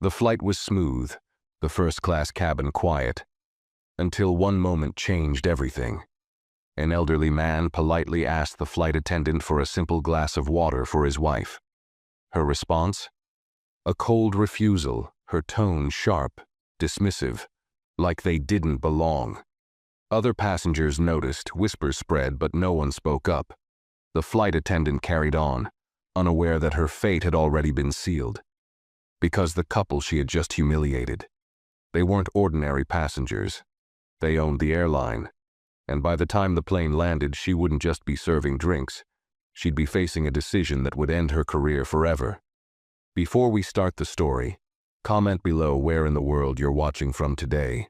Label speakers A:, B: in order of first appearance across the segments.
A: The flight was smooth, the first-class cabin quiet, until one moment changed everything. An elderly man politely asked the flight attendant for a simple glass of water for his wife. Her response? A cold refusal, her tone sharp, dismissive, like they didn't belong. Other passengers noticed, whispers spread, but no one spoke up. The flight attendant carried on, unaware that her fate had already been sealed. Because the couple she had just humiliated. They weren't ordinary passengers. They owned the airline. And by the time the plane landed, she wouldn't just be serving drinks. She'd be facing a decision that would end her career forever. Before we start the story, comment below where in the world you're watching from today.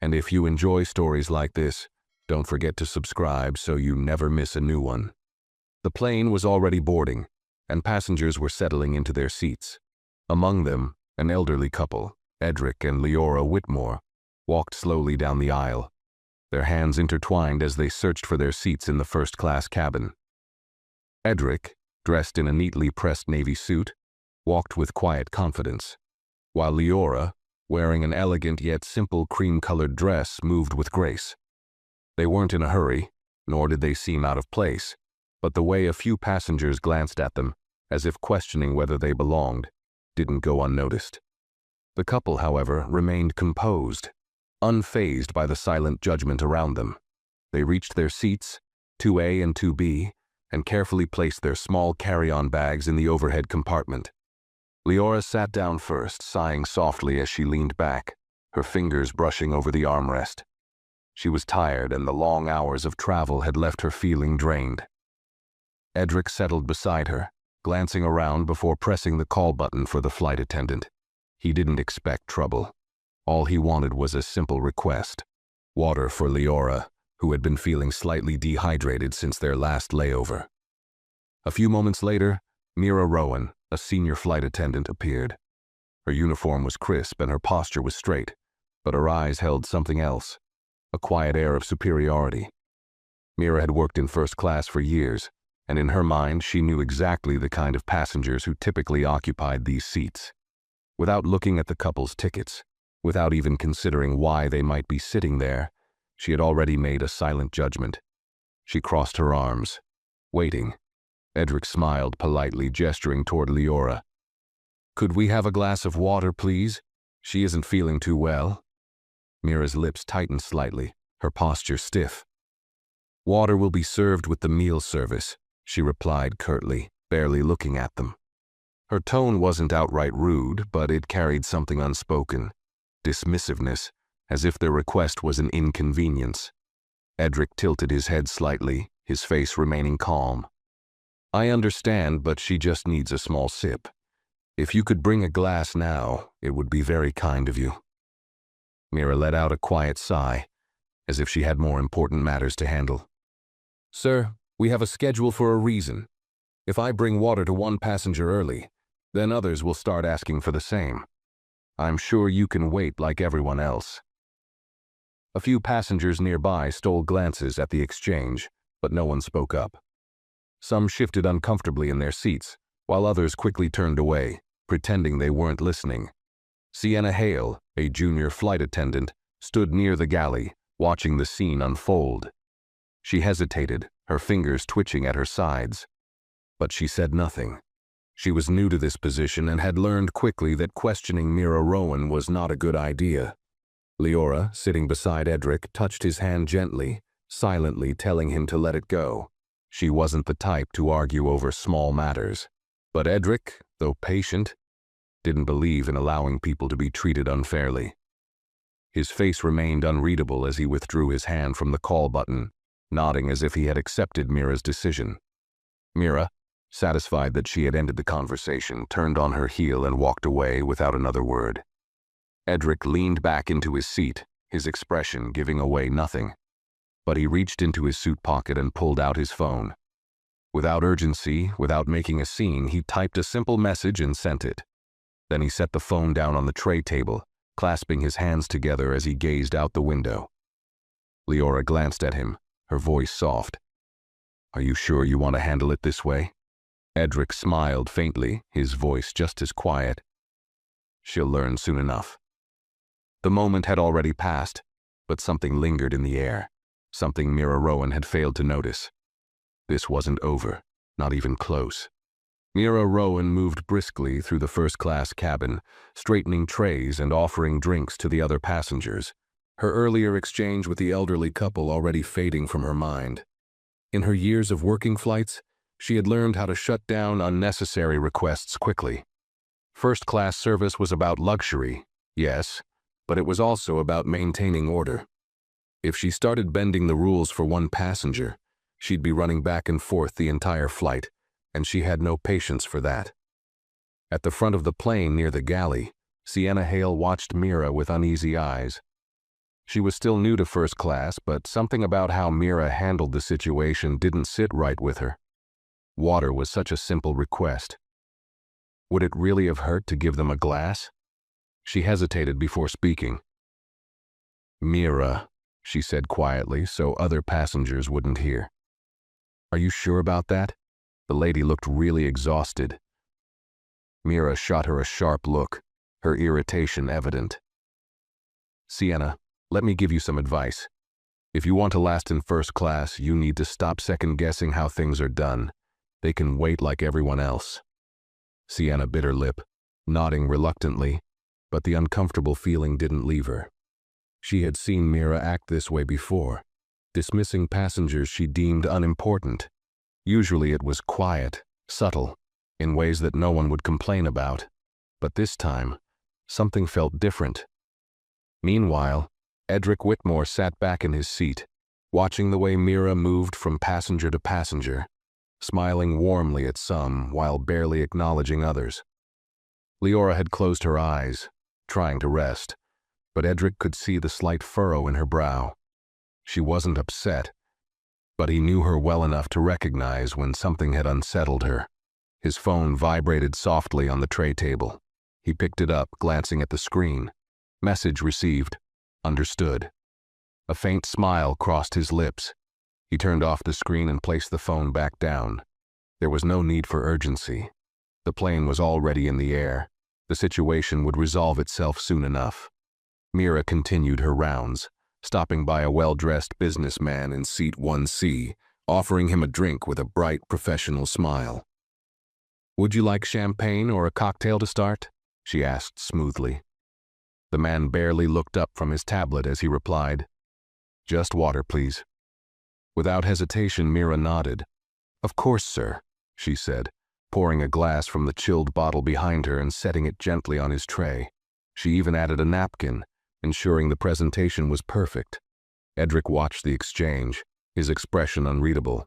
A: And if you enjoy stories like this, don't forget to subscribe so you never miss a new one. The plane was already boarding, and passengers were settling into their seats. Among them, an elderly couple, Edric and Leora Whitmore, walked slowly down the aisle, their hands intertwined as they searched for their seats in the first-class cabin. Edric, dressed in a neatly pressed navy suit, walked with quiet confidence, while Leora, wearing an elegant yet simple cream-colored dress, moved with grace. They weren't in a hurry, nor did they seem out of place, but the way a few passengers glanced at them, as if questioning whether they belonged, didn't go unnoticed. The couple, however, remained composed, unfazed by the silent judgment around them. They reached their seats, 2A and 2B, and carefully placed their small carry-on bags in the overhead compartment. Leora sat down first, sighing softly as she leaned back, her fingers brushing over the armrest. She was tired, and the long hours of travel had left her feeling drained. Edric settled beside her, glancing around before pressing the call button for the flight attendant. He didn't expect trouble. All he wanted was a simple request: water for Leora, who had been feeling slightly dehydrated since their last layover. A few moments later, Mira Rowan, a senior flight attendant, appeared. Her uniform was crisp and her posture was straight, but her eyes held something else, a quiet air of superiority. Mira had worked in first class for years, and in her mind she knew exactly the kind of passengers who typically occupied these seats. Without looking at the couple's tickets, without even considering why they might be sitting there, she had already made a silent judgment. She crossed her arms, waiting. Edric smiled politely, gesturing toward Leora. "Could we have a glass of water, please? She isn't feeling too well." Mira's lips tightened slightly, her posture stiff. "Water will be served with the meal service," she replied curtly, barely looking at them. Her tone wasn't outright rude, but it carried something unspoken, dismissiveness, as if their request was an inconvenience. Edric tilted his head slightly, his face remaining calm. "I understand, but she just needs a small sip. If you could bring a glass now, it would be very kind of you." Mira let out a quiet sigh, as if she had more important matters to handle. "Sir, we have a schedule for a reason. If I bring water to one passenger early, then others will start asking for the same. I'm sure you can wait like everyone else." A few passengers nearby stole glances at the exchange, but no one spoke up. Some shifted uncomfortably in their seats, while others quickly turned away, pretending they weren't listening. Sienna Hale, a junior flight attendant, stood near the galley, watching the scene unfold. She hesitated, her fingers twitching at her sides. But she said nothing. She was new to this position and had learned quickly that questioning Mira Rowan was not a good idea. Leora, sitting beside Edric, touched his hand gently, silently telling him to let it go. She wasn't the type to argue over small matters. But Edric, though patient, didn't believe in allowing people to be treated unfairly. His face remained unreadable as he withdrew his hand from the call button, nodding as if he had accepted Mira's decision. Mira, satisfied that she had ended the conversation, turned on her heel and walked away without another word. Edric leaned back into his seat, his expression giving away nothing. But he reached into his suit pocket and pulled out his phone. Without urgency, without making a scene, he typed a simple message and sent it. Then he set the phone down on the tray table, clasping his hands together as he gazed out the window. Leora glanced at him, her voice soft. "Are you sure you want to handle it this way?" Edric smiled faintly, his voice just as quiet. She'll learn soon enough. The moment had already passed, but something lingered in the air, something Mira Rowan had failed to notice. This wasn't over, not even close. Mira Rowan moved briskly through the first-class cabin, straightening trays and offering drinks to the other passengers, her earlier exchange with the elderly couple already fading from her mind. In her years of working flights, she had learned how to shut down unnecessary requests quickly. First-class service was about luxury, yes, but it was also about maintaining order. If she started bending the rules for one passenger, she'd be running back and forth the entire flight, and she had no patience for that. At the front of the plane near the galley, Sienna Hale watched Mira with uneasy eyes. She was still new to first class, but something about how Mira handled the situation didn't sit right with her. Water was such a simple request. Would it really have hurt to give them a glass? She hesitated before speaking. "Mira," she said quietly so other passengers wouldn't hear. "Are you sure about that?" The lady looked really exhausted. Mira shot her a sharp look, her irritation evident. "Sienna, let me give you some advice. If you want to last in first class, you need to stop second-guessing how things are done. They can wait like everyone else." Sienna bit her lip, nodding reluctantly, but the uncomfortable feeling didn't leave her. She had seen Mira act this way before, dismissing passengers she deemed unimportant. Usually it was quiet, subtle, in ways that no one would complain about. But this time, something felt different. Meanwhile, Edric Whitmore sat back in his seat, watching the way Mira moved from passenger to passenger, smiling warmly at some while barely acknowledging others. Leora had closed her eyes, trying to rest, but Edric could see the slight furrow in her brow. She wasn't upset, but he knew her well enough to recognize when something had unsettled her. His phone vibrated softly on the tray table. He picked it up, glancing at the screen. Message received. Understood. A faint smile crossed his lips. He turned off the screen and placed the phone back down. There was no need for urgency. The plane was already in the air. The situation would resolve itself soon enough. Mira continued her rounds, stopping by a well-dressed businessman in seat 1C, offering him a drink with a bright, professional smile. "Would you like champagne or a cocktail to start?" she asked smoothly. The man barely looked up from his tablet as he replied, "Just water, please." Without hesitation, Mira nodded. "Of course, sir," she said, pouring a glass from the chilled bottle behind her and setting it gently on his tray. She even added a napkin, ensuring the presentation was perfect. Edric watched the exchange, his expression unreadable.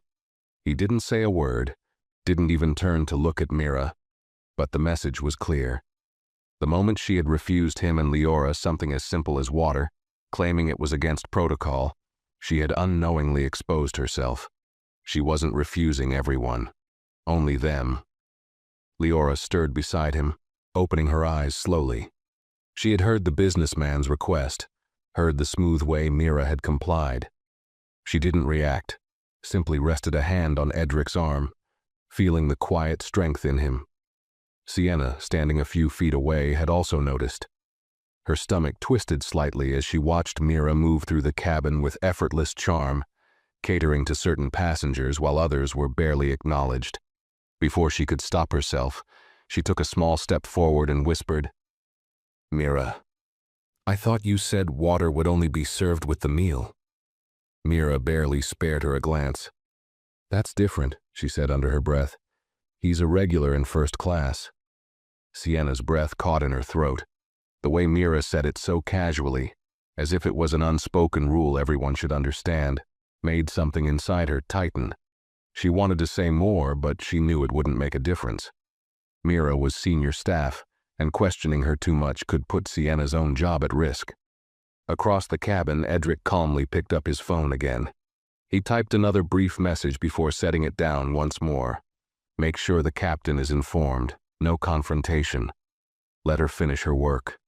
A: He didn't say a word, didn't even turn to look at Mira, but the message was clear. The moment she had refused him and Leora something as simple as water, claiming it was against protocol, she had unknowingly exposed herself. She wasn't refusing everyone, only them. Leora stirred beside him, opening her eyes slowly. She had heard the businessman's request, heard the smooth way Mira had complied. She didn't react, simply rested a hand on Edric's arm, feeling the quiet strength in him. Sienna, standing a few feet away, had also noticed. Her stomach twisted slightly as she watched Mira move through the cabin with effortless charm, catering to certain passengers while others were barely acknowledged. Before she could stop herself, she took a small step forward and whispered, "Mira, I thought you said water would only be served with the meal." Mira barely spared her a glance. "That's different," she said under her breath. "He's a regular in first class." Sienna's breath caught in her throat. The way Mira said it so casually, as if it was an unspoken rule everyone should understand, made something inside her tighten. She wanted to say more, but she knew it wouldn't make a difference. Mira was senior staff, and questioning her too much could put Sienna's own job at risk. Across the cabin, Edric calmly picked up his phone again. He typed another brief message before setting it down once more. "Make sure the captain is informed. No confrontation. Let her finish her work."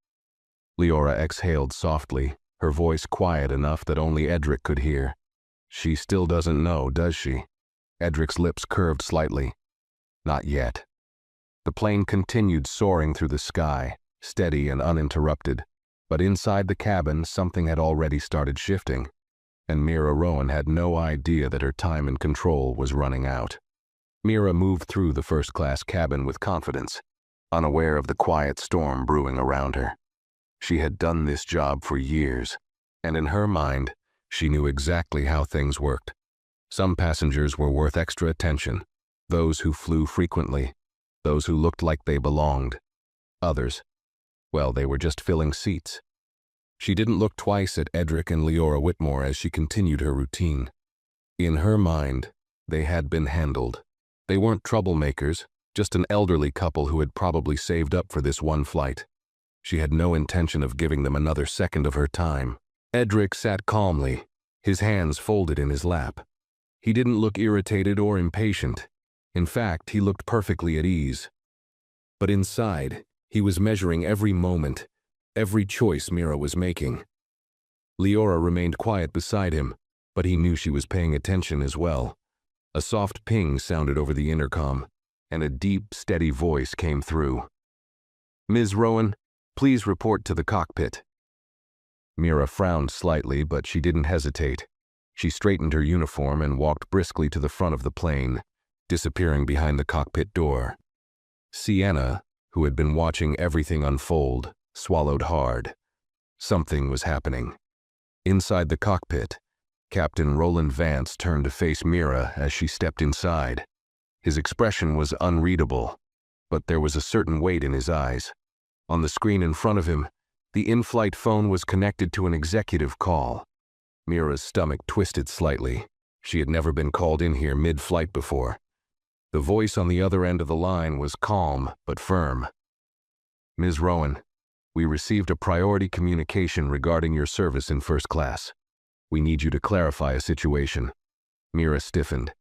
A: Leora exhaled softly, her voice quiet enough that only Edric could hear. "She still doesn't know, does she?" Edric's lips curved slightly. "Not yet." The plane continued soaring through the sky, steady and uninterrupted. But inside the cabin, something had already started shifting, and Mira Rowan had no idea that her time in control was running out. Mira moved through the first-class cabin with confidence, unaware of the quiet storm brewing around her. She had done this job for years, and in her mind, she knew exactly how things worked. Some passengers were worth extra attention, those who flew frequently, those who looked like they belonged. Others, well, they were just filling seats. She didn't look twice at Edric and Leora Whitmore as she continued her routine. In her mind, they had been handled. They weren't troublemakers, just an elderly couple who had probably saved up for this one flight. She had no intention of giving them another second of her time. Edric sat calmly, his hands folded in his lap. He didn't look irritated or impatient. In fact, he looked perfectly at ease. But inside, he was measuring every moment, every choice Mira was making. Leora remained quiet beside him, but he knew she was paying attention as well. A soft ping sounded over the intercom, and a deep, steady voice came through. "Ms. Rowan, please report to the cockpit." Mira frowned slightly, but she didn't hesitate. She straightened her uniform and walked briskly to the front of the plane, disappearing behind the cockpit door. Sienna, who had been watching everything unfold, swallowed hard. Something was happening. Inside the cockpit, Captain Roland Vance turned to face Mira as she stepped inside. His expression was unreadable, but there was a certain weight in his eyes. On the screen in front of him, the in-flight phone was connected to an executive call. Mira's stomach twisted slightly. She had never been called in here mid-flight before. The voice on the other end of the line was calm but firm. "Ms. Rowan, we received a priority communication regarding your service in first class. We need you to clarify a situation." Mira stiffened.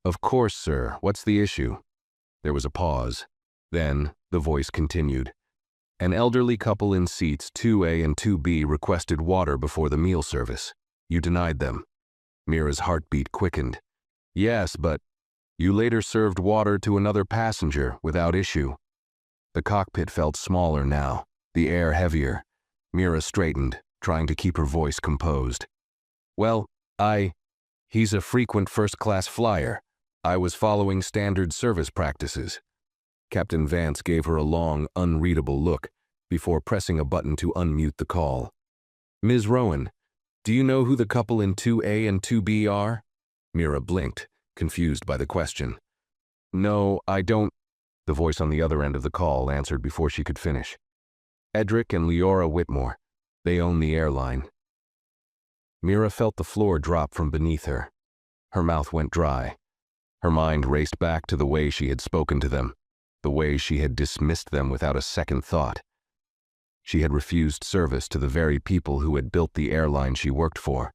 A: "Of course, sir. What's the issue?" There was a pause. Then the voice continued. "An elderly couple in seats 2A and 2B requested water before the meal service. You denied them." Mira's heartbeat quickened. "Yes, but you later served water to another passenger without issue." The cockpit felt smaller now, the air heavier. Mira straightened, trying to keep her voice composed. "Well, he's a frequent first-class flyer. I was following standard service practices." Captain Vance gave her a long, unreadable look before pressing a button to unmute the call. "Ms. Rowan, do you know who the couple in 2A and 2B are?" Mira blinked, confused by the question. "No, I don't," the voice on the other end of the call answered before she could finish. "Edric and Leora Whitmore. They own the airline." Mira felt the floor drop from beneath her. Her mouth went dry. Her mind raced back to the way she had spoken to them, the way she had dismissed them without a second thought. She had refused service to the very people who had built the airline she worked for.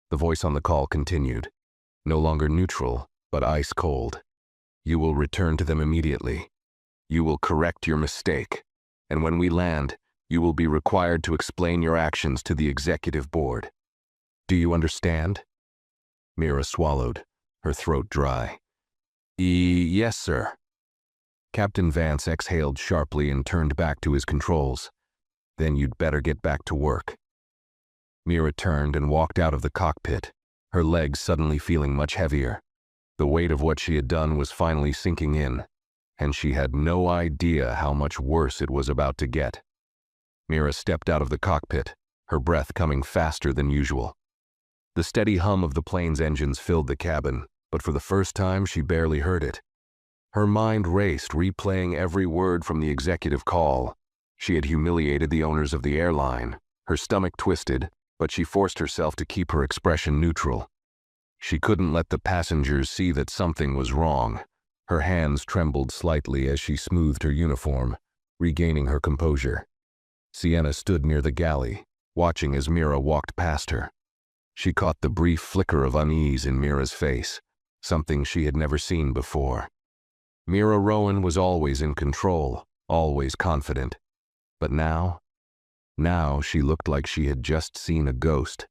A: The voice on the call continued, no longer neutral, but ice cold. "You will return to them immediately. You will correct your mistake, and when we land, you will be required to explain your actions to the executive board. Do you understand?" Mira swallowed, her throat dry. "Yes, sir." Captain Vance exhaled sharply and turned back to his controls. "Then you'd better get back to work." Mira turned and walked out of the cockpit, her legs suddenly feeling much heavier. The weight of what she had done was finally sinking in, and she had no idea how much worse it was about to get. Mira stepped out of the cockpit, her breath coming faster than usual. The steady hum of the plane's engines filled the cabin, but for the first time she barely heard it. Her mind raced, replaying every word from the executive call. She had humiliated the owners of the airline. Her stomach twisted, but she forced herself to keep her expression neutral. She couldn't let the passengers see that something was wrong. Her hands trembled slightly as she smoothed her uniform, regaining her composure. Sienna stood near the galley, watching as Mira walked past her. She caught the brief flicker of unease in Mira's face, something she had never seen before. Mira Rowan was always in control, always confident. But now she looked like she had just seen a ghost.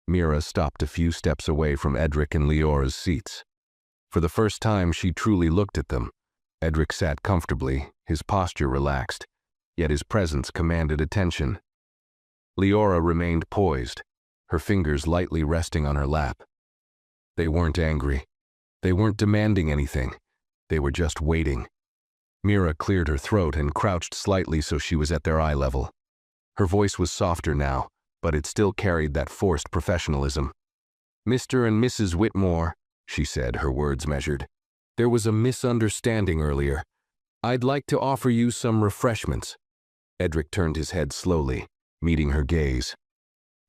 A: Mira stopped a few steps away from Edric and Leora's seats. For the first time, she truly looked at them. Edric sat comfortably, his posture relaxed. yet his presence commanded attention. Leora remained poised, her fingers lightly resting on her lap. They weren't angry. They weren't demanding anything. They were just waiting. Mira cleared her throat and crouched slightly so she was at their eye level. Her voice was softer now, but it still carried that forced professionalism. "Mr. and Mrs. Whitmore," she said, her words measured. "There was a misunderstanding earlier. I'd like to offer you some refreshments." Edric turned his head slowly, meeting her gaze.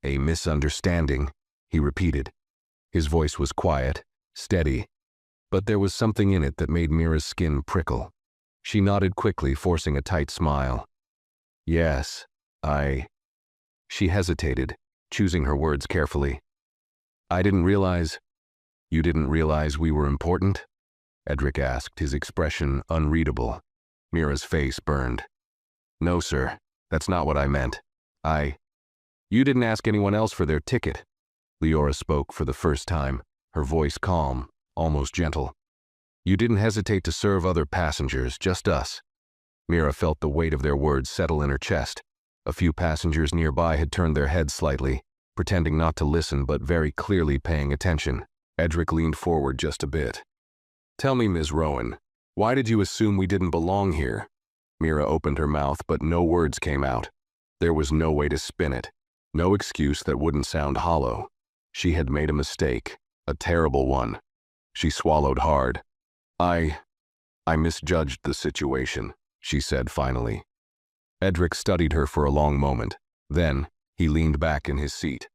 A: "A misunderstanding," he repeated. His voice was quiet, steady, but there was something in it that made Mira's skin prickle. She nodded quickly, forcing a tight smile. "Yes, She hesitated, choosing her words carefully. "I didn't realize—" "You didn't realize we were important?" Edric asked, his expression unreadable. Mira's face burned. "No, sir, that's not what I meant. You didn't ask anyone else for their ticket." Leora spoke for the first time, her voice calm, almost gentle. "You didn't hesitate to serve other passengers, just us." Mira felt the weight of their words settle in her chest. A few passengers nearby had turned their heads slightly, pretending not to listen but very clearly paying attention. Edric leaned forward just a bit. "Tell me, Ms. Rowan, why did you assume we didn't belong here?" Mira opened her mouth, but no words came out. There was no way to spin it. No excuse that wouldn't sound hollow. She had made a mistake, a terrible one. She swallowed hard. I misjudged the situation," she said finally. Edric studied her for a long moment. Then, he leaned back in his seat.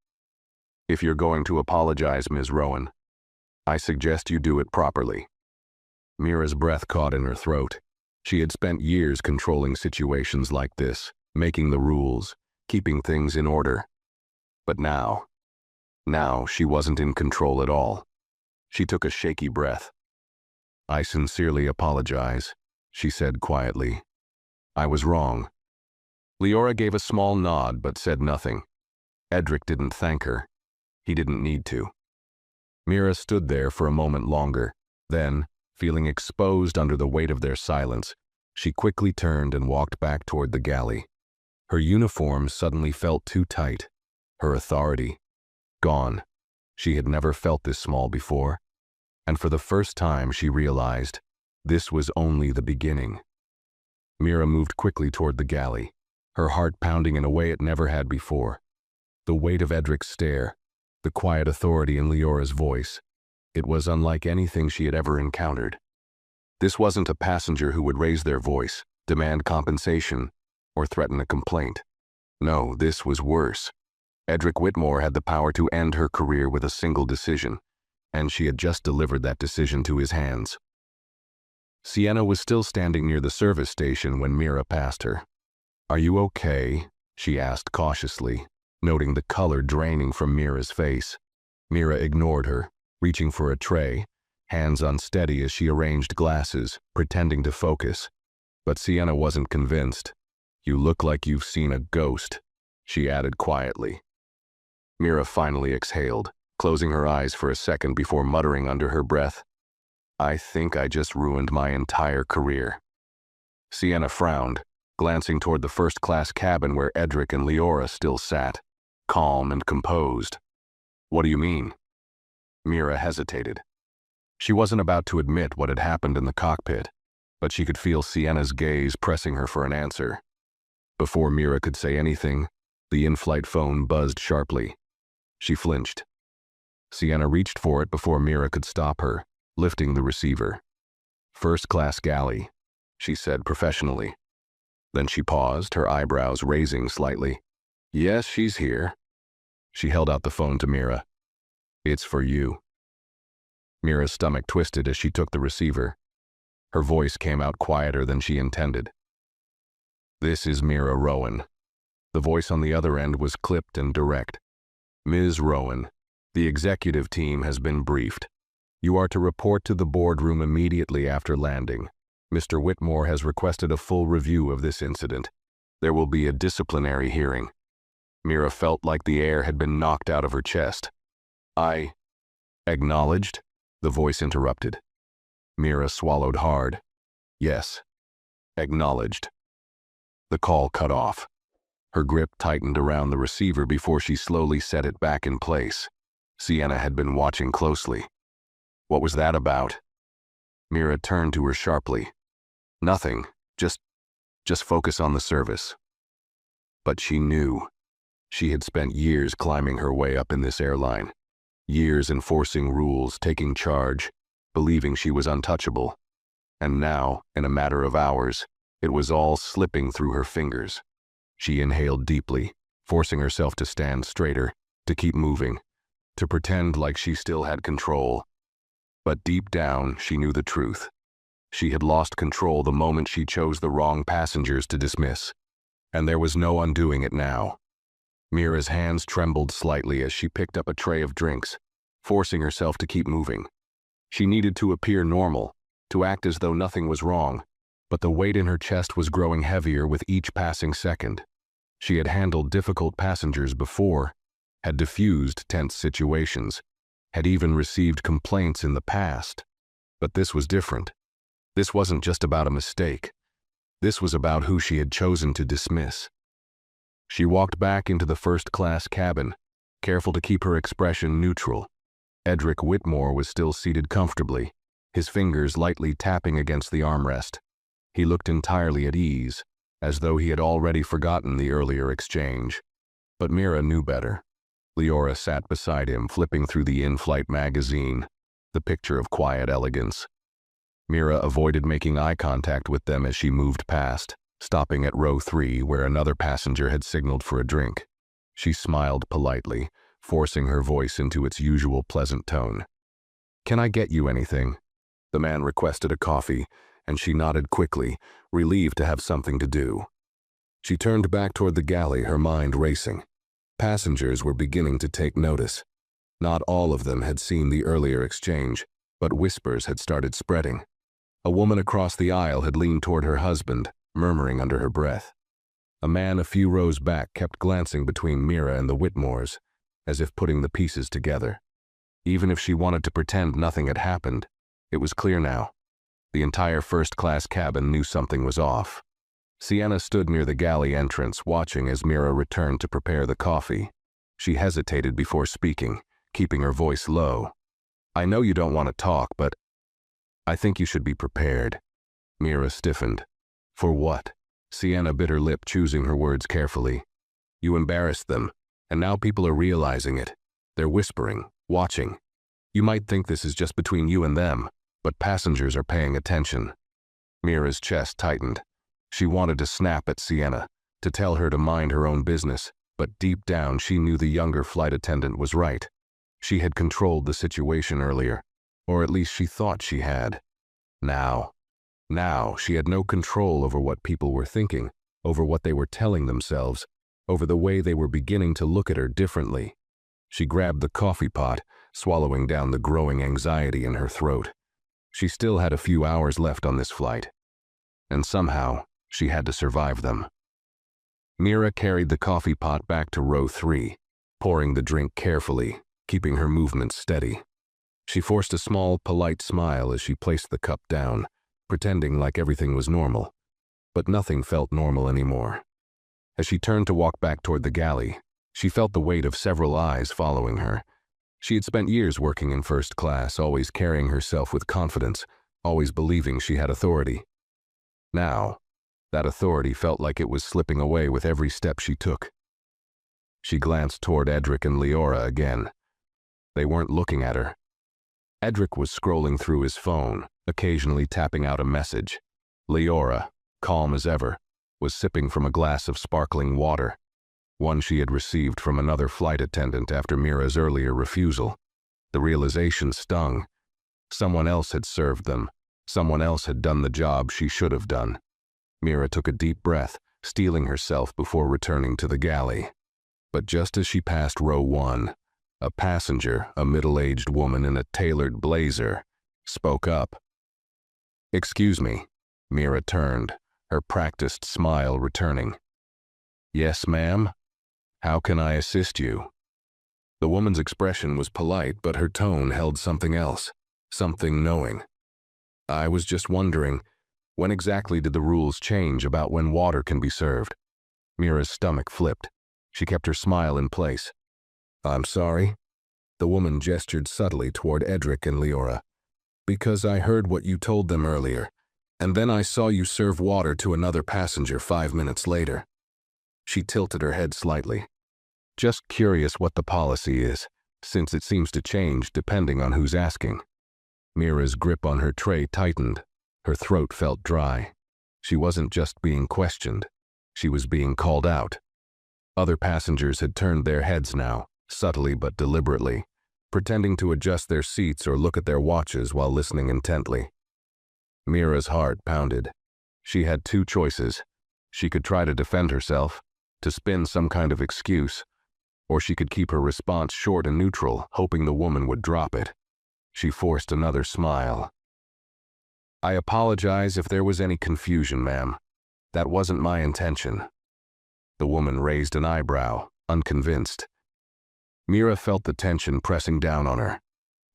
A: "If you're going to apologize, Ms. Rowan, I suggest you do it properly." Mira's breath caught in her throat. She had spent years controlling situations like this, making the rules, keeping things in order. But now she wasn't in control at all. She took a shaky breath. "I sincerely apologize," she said quietly. "I was wrong." Leora gave a small nod but said nothing. Edric didn't thank her. He didn't need to. Mira stood there for a moment longer. Then, feeling exposed under the weight of their silence, she quickly turned and walked back toward the galley. Her uniform suddenly felt too tight. Her authority gone. She had never felt this small before. And for the first time she realized this was only the beginning. Mira moved quickly toward the galley, her heart pounding in a way it never had before. The weight of Edric's stare, the quiet authority in Leora's voice. It was unlike anything she had ever encountered. This wasn't a passenger who would raise their voice, demand compensation, or threaten a complaint. No, this was worse. Edric Whitmore had the power to end her career with a single decision, and she had just delivered that decision to his hands. Sienna was still standing near the service station when Mira passed her. "Are you okay?" she asked cautiously, noting the color draining from Mira's face. Mira ignored her, reaching for a tray, hands unsteady as she arranged glasses, pretending to focus. But Sienna wasn't convinced. "You look like you've seen a ghost," she added quietly. Mira finally exhaled, closing her eyes for a second before muttering under her breath, "I think I just ruined my entire career." Sienna frowned, glancing toward the first-class cabin where Edric and Leora still sat, calm and composed. "What do you mean?" Mira hesitated. She wasn't about to admit what had happened in the cockpit, but she could feel Sienna's gaze pressing her for an answer. Before Mira could say anything, the in-flight phone buzzed sharply. She flinched. Sienna reached for it before Mira could stop her, lifting the receiver. "First-class galley," she said professionally. Then she paused, her eyebrows raising slightly. "Yes, she's here." She held out the phone to Mira. "It's for you." Mira's stomach twisted as she took the receiver. Her voice came out quieter than she intended. "This is Mira Rowan." The voice on the other end was clipped and direct. "Ms. Rowan, the executive team has been briefed. You are to report to the boardroom immediately after landing. Mr. Whitmore has requested a full review of this incident. There will be a disciplinary hearing." Mira felt like the air had been knocked out of her chest. "I..." "Acknowledged?" the voice interrupted. Mira swallowed hard. "Yes. Acknowledged." The call cut off. Her grip tightened around the receiver before she slowly set it back in place. Sienna had been watching closely. What was that about? Mira turned to her sharply. Nothing, just focus on the service. But she knew. She had spent years climbing her way up in this airline. Years enforcing rules, taking charge, believing she was untouchable. And now, in a matter of hours, it was all slipping through her fingers. She inhaled deeply, forcing herself to stand straighter, to keep moving, to pretend like she still had control. But deep down, she knew the truth. She had lost control the moment she chose the wrong passengers to dismiss. And there was no undoing it now. Mira's hands trembled slightly as she picked up a tray of drinks, forcing herself to keep moving. She needed to appear normal, to act as though nothing was wrong, but the weight in her chest was growing heavier with each passing second. She had handled difficult passengers before, had diffused tense situations, had even received complaints in the past. But this was different. This wasn't just about a mistake. This was about who she had chosen to dismiss. She walked back into the first-class cabin, careful to keep her expression neutral. Edric Whitmore was still seated comfortably, his fingers lightly tapping against the armrest. He looked entirely at ease, as though he had already forgotten the earlier exchange. But Mira knew better. Leora sat beside him, flipping through the in-flight magazine, the picture of quiet elegance. Mira avoided making eye contact with them as she moved past, stopping at row 3 where another passenger had signaled for a drink. She smiled politely, forcing her voice into its usual pleasant tone. "Can I get you anything?" The man requested a coffee, and she nodded quickly, relieved to have something to do. She turned back toward the galley, her mind racing. Passengers were beginning to take notice. Not all of them had seen the earlier exchange, but whispers had started spreading. A woman across the aisle had leaned toward her husband, murmuring under her breath. A man a few rows back kept glancing between Mira and the Whitmores, as if putting the pieces together. Even if she wanted to pretend nothing had happened, it was clear now. The entire first-class cabin knew something was off. Sienna stood near the galley entrance, watching as Mira returned to prepare the coffee. She hesitated before speaking, keeping her voice low. "I know you don't want to talk, but I think you should be prepared." Mira stiffened. "For what?" Sienna bit her lip, choosing her words carefully. "You embarrassed them, and now people are realizing it. They're whispering, watching. You might think this is just between you and them, but passengers are paying attention." Mira's chest tightened. She wanted to snap at Sienna, to tell her to mind her own business, but deep down she knew the younger flight attendant was right. She had controlled the situation earlier, or at least she thought she had. Now she had no control over what people were thinking, over what they were telling themselves, over the way they were beginning to look at her differently. She grabbed the coffee pot, swallowing down the growing anxiety in her throat. She still had a few hours left on this flight, and somehow she had to survive them. Mira carried the coffee pot back to row 3, pouring the drink carefully, keeping her movements steady. She forced a small, polite smile as she placed the cup down, pretending like everything was normal. But nothing felt normal anymore. As she turned to walk back toward the galley, she felt the weight of several eyes following her. She had spent years working in first class, always carrying herself with confidence, always believing she had authority. Now, that authority felt like it was slipping away with every step she took. She glanced toward Edric and Leora again. They weren't looking at her. Edric was scrolling through his phone, occasionally tapping out a message. Leora, calm as ever, was sipping from a glass of sparkling water, one she had received from another flight attendant after Mira's earlier refusal. The realization stung. Someone else had served them. Someone else had done the job she should have done. Mira took a deep breath, steeling herself before returning to the galley. But just as she passed row 1, a passenger, a middle-aged woman in a tailored blazer, spoke up. "Excuse me." Mira turned, her practiced smile returning. "Yes, ma'am? How can I assist you?" The woman's expression was polite, but her tone held something else, something knowing. "I was just wondering, When exactly did the rules change about when water can be served? Mira's stomach flipped. She kept her smile in place. I'm sorry. The woman gestured subtly toward Edric and Leora. Because I heard what you told them earlier, and then I saw you serve water to another passenger 5 minutes later. She tilted her head slightly. Just curious what the policy is, since it seems to change depending on who's asking. Mira's grip on her tray tightened. Her throat felt dry. She wasn't just being questioned. She was being called out. Other passengers had turned their heads now, subtly but deliberately, pretending to adjust their seats or look at their watches while listening intently. Mira's heart pounded. She had two choices. She could try to defend herself, to spin some kind of excuse, or she could keep her response short and neutral, hoping the woman would drop it. She forced another smile. I apologize if there was any confusion, ma'am. That wasn't my intention. The woman raised an eyebrow, unconvinced. Mira felt the tension pressing down on her.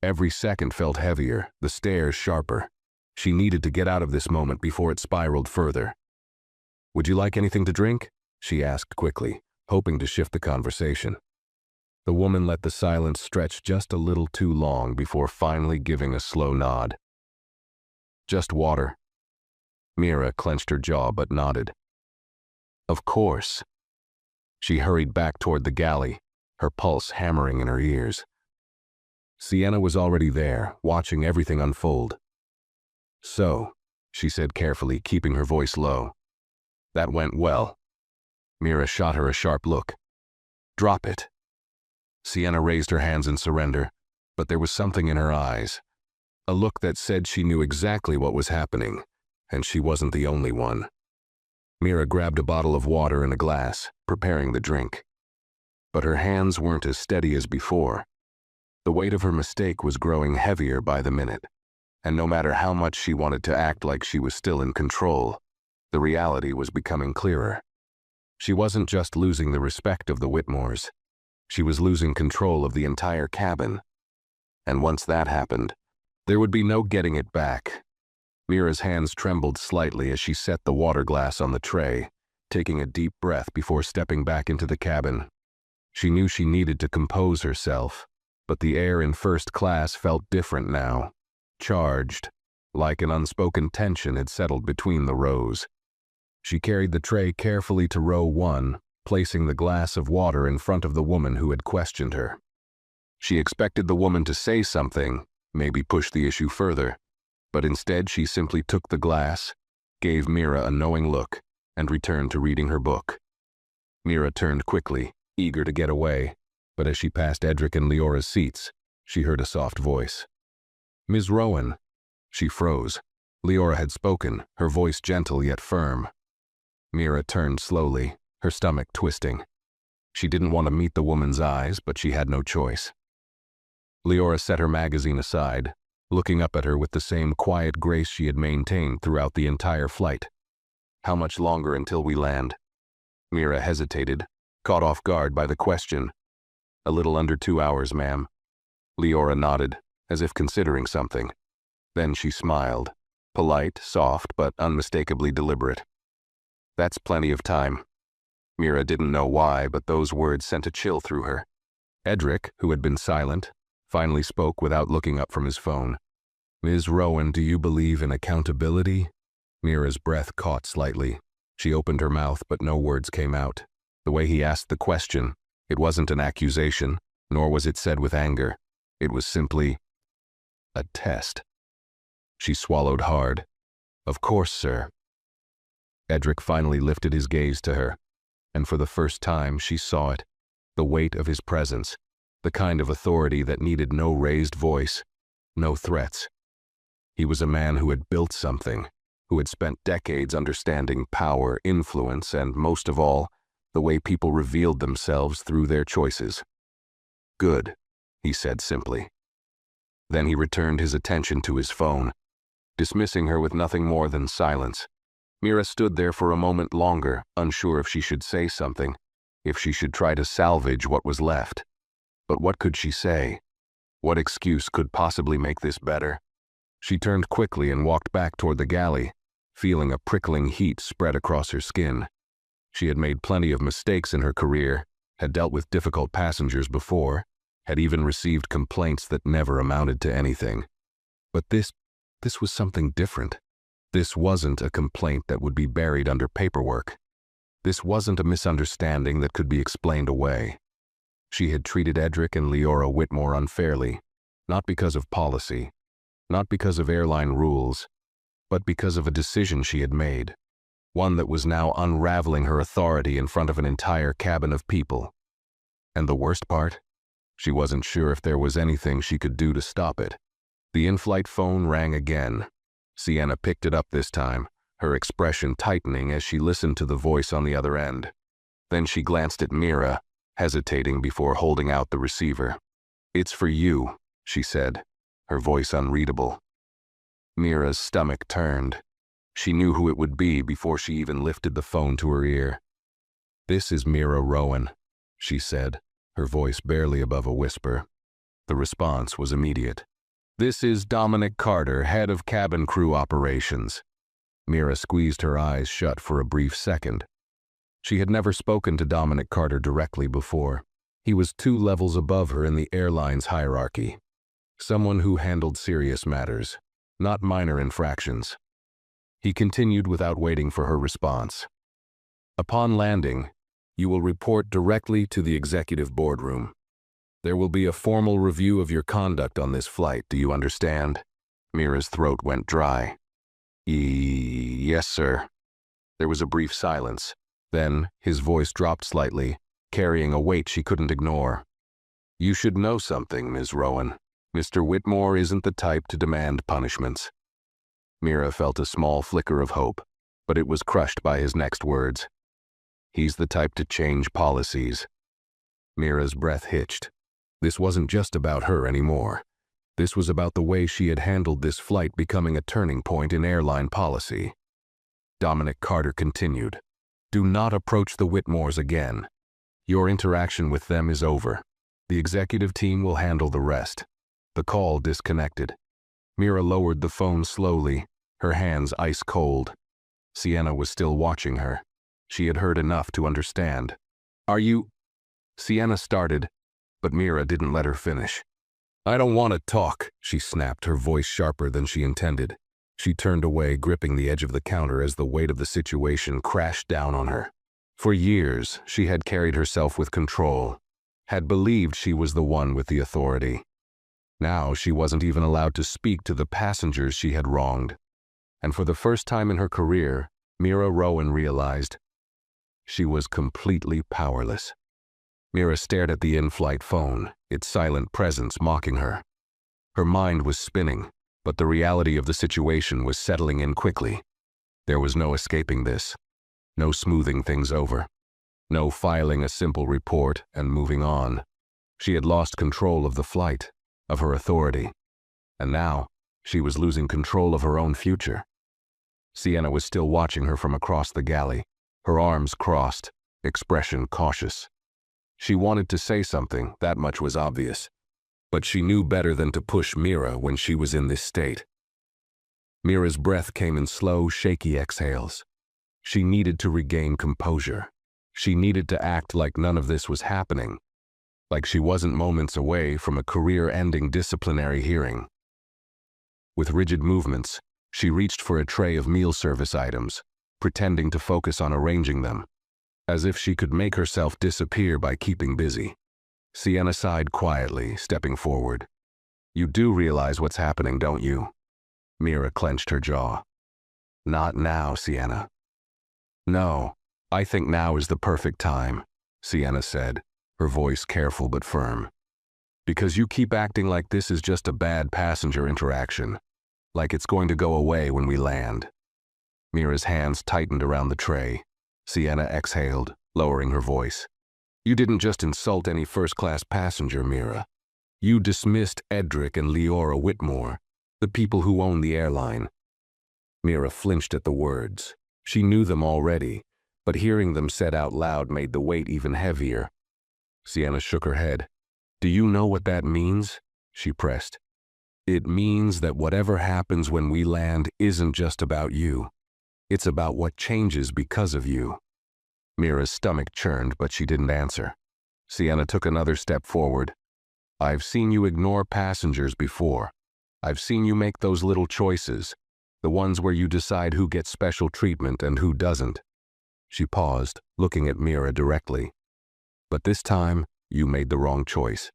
A: Every second felt heavier, the stares sharper. She needed to get out of this moment before it spiraled further. Would you like anything to drink? She asked quickly, hoping to shift the conversation. The woman let the silence stretch just a little too long before finally giving a slow nod. Just water. Mira clenched her jaw but nodded. Of course. She hurried back toward the galley, her pulse hammering in her ears. Sienna was already there, watching everything unfold. So, she said carefully, keeping her voice low. That went well. Mira shot her a sharp look. Drop it. Sienna raised her hands in surrender, but there was something in her eyes. A look that said she knew exactly what was happening, and she wasn't the only one. Mira grabbed a bottle of water and a glass, preparing the drink. But her hands weren't as steady as before. The weight of her mistake was growing heavier by the minute, and no matter how much she wanted to act like she was still in control, the reality was becoming clearer. She wasn't just losing the respect of the Whitmores. She was losing control of the entire cabin. And once that happened, there would be no getting it back. Mira's hands trembled slightly as she set the water glass on the tray, taking a deep breath before stepping back into the cabin. She knew she needed to compose herself, but the air in first class felt different now, charged, like an unspoken tension had settled between the rows. She carried the tray carefully to row 1, placing the glass of water in front of the woman who had questioned her. She expected the woman to say something, maybe push the issue further, but instead she simply took the glass, gave Mira a knowing look, and returned to reading her book. Mira turned quickly, eager to get away, but as she passed Edric and Leora's seats, she heard a soft voice. Ms. Rowan. She froze. Leora had spoken, her voice gentle yet firm. Mira turned slowly, her stomach twisting. She didn't want to meet the woman's eyes, but she had no choice. Leora set her magazine aside, looking up at her with the same quiet grace she had maintained throughout the entire flight. How much longer until we land? Mira hesitated, caught off guard by the question. A little under 2 hours, ma'am. Leora nodded, as if considering something. Then she smiled, polite, soft, but unmistakably deliberate. That's plenty of time. Mira didn't know why, but those words sent a chill through her. Edric, who had been silent, finally spoke without looking up from his phone. Ms. Rowan, do you believe in accountability? Mira's breath caught slightly. She opened her mouth, but no words came out. The way he asked the question, it wasn't an accusation, nor was it said with anger. It was simply a test. She swallowed hard. Of course, sir. Edric finally lifted his gaze to her, and for the first time she saw it, the weight of his presence, the kind of authority that needed no raised voice, no threats. He was a man who had built something, who had spent decades understanding power, influence, and most of all, the way people revealed themselves through their choices. Good, he said simply. Then he returned his attention to his phone, dismissing her with nothing more than silence. Mira stood there for a moment longer, unsure if she should say something, if she should try to salvage what was left. But what could she say? What excuse could possibly make this better? She turned quickly and walked back toward the galley, feeling a prickling heat spread across her skin. She had made plenty of mistakes in her career, had dealt with difficult passengers before, had even received complaints that never amounted to anything. But this was something different. This wasn't a complaint that would be buried under paperwork. This wasn't a misunderstanding that could be explained away. She had treated Edric and Leora Whitmore unfairly, not because of policy, not because of airline rules, but because of a decision she had made, one that was now unraveling her authority in front of an entire cabin of people. And the worst part? She wasn't sure if there was anything she could do to stop it. The in-flight phone rang again. Sienna picked it up this time, her expression tightening as she listened to the voice on the other end. Then she glanced at Mira, hesitating before holding out the receiver. "It's for you," she said, her voice unreadable. Mira's stomach turned. She knew who it would be before she even lifted the phone to her ear. "This is Mira Rowan," she said, her voice barely above a whisper. The response was immediate. "This is Dominic Carter, head of cabin crew operations." Mira squeezed her eyes shut for a brief second. She had never spoken to Dominic Carter directly before. He was 2 levels above her in the airline's hierarchy. Someone who handled serious matters, not minor infractions. He continued without waiting for her response. "Upon landing, you will report directly to the executive boardroom. There will be a formal review of your conduct on this flight, do you understand?" Mira's throat went dry. "Yes, sir." There was a brief silence. Then, his voice dropped slightly, carrying a weight she couldn't ignore. "You should know something, Ms. Rowan. Mr. Whitmore isn't the type to demand punishments." Mira felt a small flicker of hope, but it was crushed by his next words. "He's the type to change policies." Mira's breath hitched. This wasn't just about her anymore. This was about the way she had handled this flight becoming a turning point in airline policy. Dominic Carter continued. "Do not approach the Whitmores again. Your interaction with them is over. The executive team will handle the rest." The call disconnected. Mira lowered the phone slowly, her hands ice cold. Sienna was still watching her. She had heard enough to understand. "Are you—" Sienna started, but Mira didn't let her finish. "I don't want to talk," she snapped, her voice sharper than she intended. She turned away, gripping the edge of the counter as the weight of the situation crashed down on her. For years, she had carried herself with control, had believed she was the one with the authority. Now she wasn't even allowed to speak to the passengers she had wronged. And for the first time in her career, Mira Rowan realized she was completely powerless. Mira stared at the in-flight phone, its silent presence mocking her. Her mind was spinning, but the reality of the situation was settling in quickly. There was no escaping this. No smoothing things over. No filing a simple report and moving on. She had lost control of the flight, of her authority. And now, she was losing control of her own future. Sienna was still watching her from across the galley, her arms crossed, expression cautious. She wanted to say something, that much was obvious. But she knew better than to push Mira when she was in this state. Mira's breath came in slow, shaky exhales. She needed to regain composure. She needed to act like none of this was happening, like she wasn't moments away from a career-ending disciplinary hearing. With rigid movements, she reached for a tray of meal service items, pretending to focus on arranging them, as if she could make herself disappear by keeping busy. Sienna sighed quietly, stepping forward. "You do realize what's happening, don't you?" Mira clenched her jaw. "Not now, Sienna." "No, I think now is the perfect time," Sienna said, her voice careful but firm. "Because you keep acting like this is just a bad passenger interaction, like it's going to go away when we land." Mira's hands tightened around the tray. Sienna exhaled, lowering her voice. "You didn't just insult any first-class passenger, Mira. You dismissed Edric and Leora Whitmore, the people who own the airline." Mira flinched at the words. She knew them already, but hearing them said out loud made the weight even heavier. Sienna shook her head. "Do you know what that means?" she pressed. "It means that whatever happens when we land isn't just about you. It's about what changes because of you." Mira's stomach churned, but she didn't answer. Sienna took another step forward. "I've seen you ignore passengers before. I've seen you make those little choices, the ones where you decide who gets special treatment and who doesn't." She paused, looking at Mira directly. "But this time, you made the wrong choice,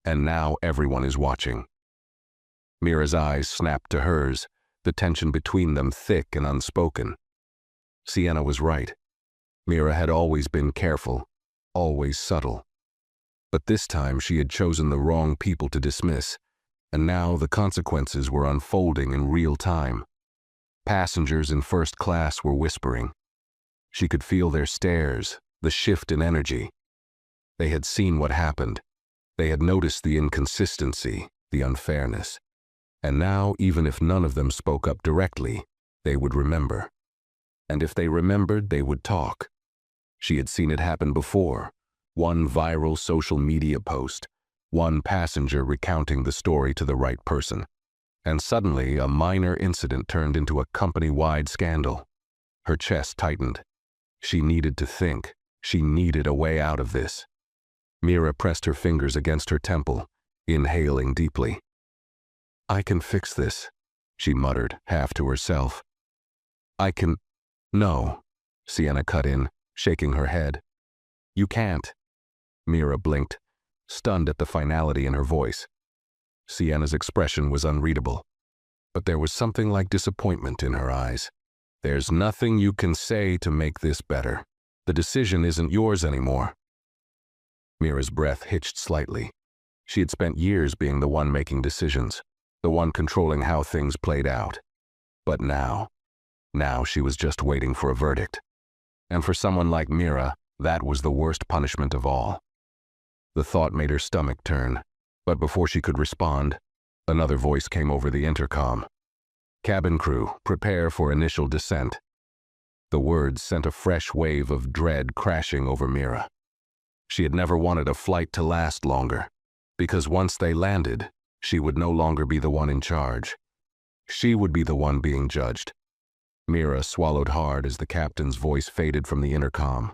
A: and now everyone is watching." Mira's eyes snapped to hers, the tension between them thick and unspoken. Sienna was right. Mira had always been careful, always subtle. But this time she had chosen the wrong people to dismiss, and now the consequences were unfolding in real time. Passengers in first class were whispering. She could feel their stares, the shift in energy. They had seen what happened. They had noticed the inconsistency, the unfairness. And now, even if none of them spoke up directly, they would remember. And if they remembered, they would talk. She had seen it happen before. One viral social media post, one passenger recounting the story to the right person. And suddenly, a minor incident turned into a company-wide scandal. Her chest tightened. She needed to think. She needed a way out of this. Mira pressed her fingers against her temple, inhaling deeply. "I can fix this," she muttered, half to herself. "I can—" "No," Sienna cut in, shaking her head. "You can't." Mira blinked, stunned at the finality in her voice. Sienna's expression was unreadable, but there was something like disappointment in her eyes. "There's nothing you can say to make this better. The decision isn't yours anymore." Mira's breath hitched slightly. She had spent years being the one making decisions, the one controlling how things played out. But now she was just waiting for a verdict. And for someone like Mira, that was the worst punishment of all. The thought made her stomach turn, but before she could respond, another voice came over the intercom. "Cabin crew, prepare for initial descent." The words sent a fresh wave of dread crashing over Mira. She had never wanted a flight to last longer, because once they landed, she would no longer be the one in charge. She would be the one being judged. Mira swallowed hard as the captain's voice faded from the intercom.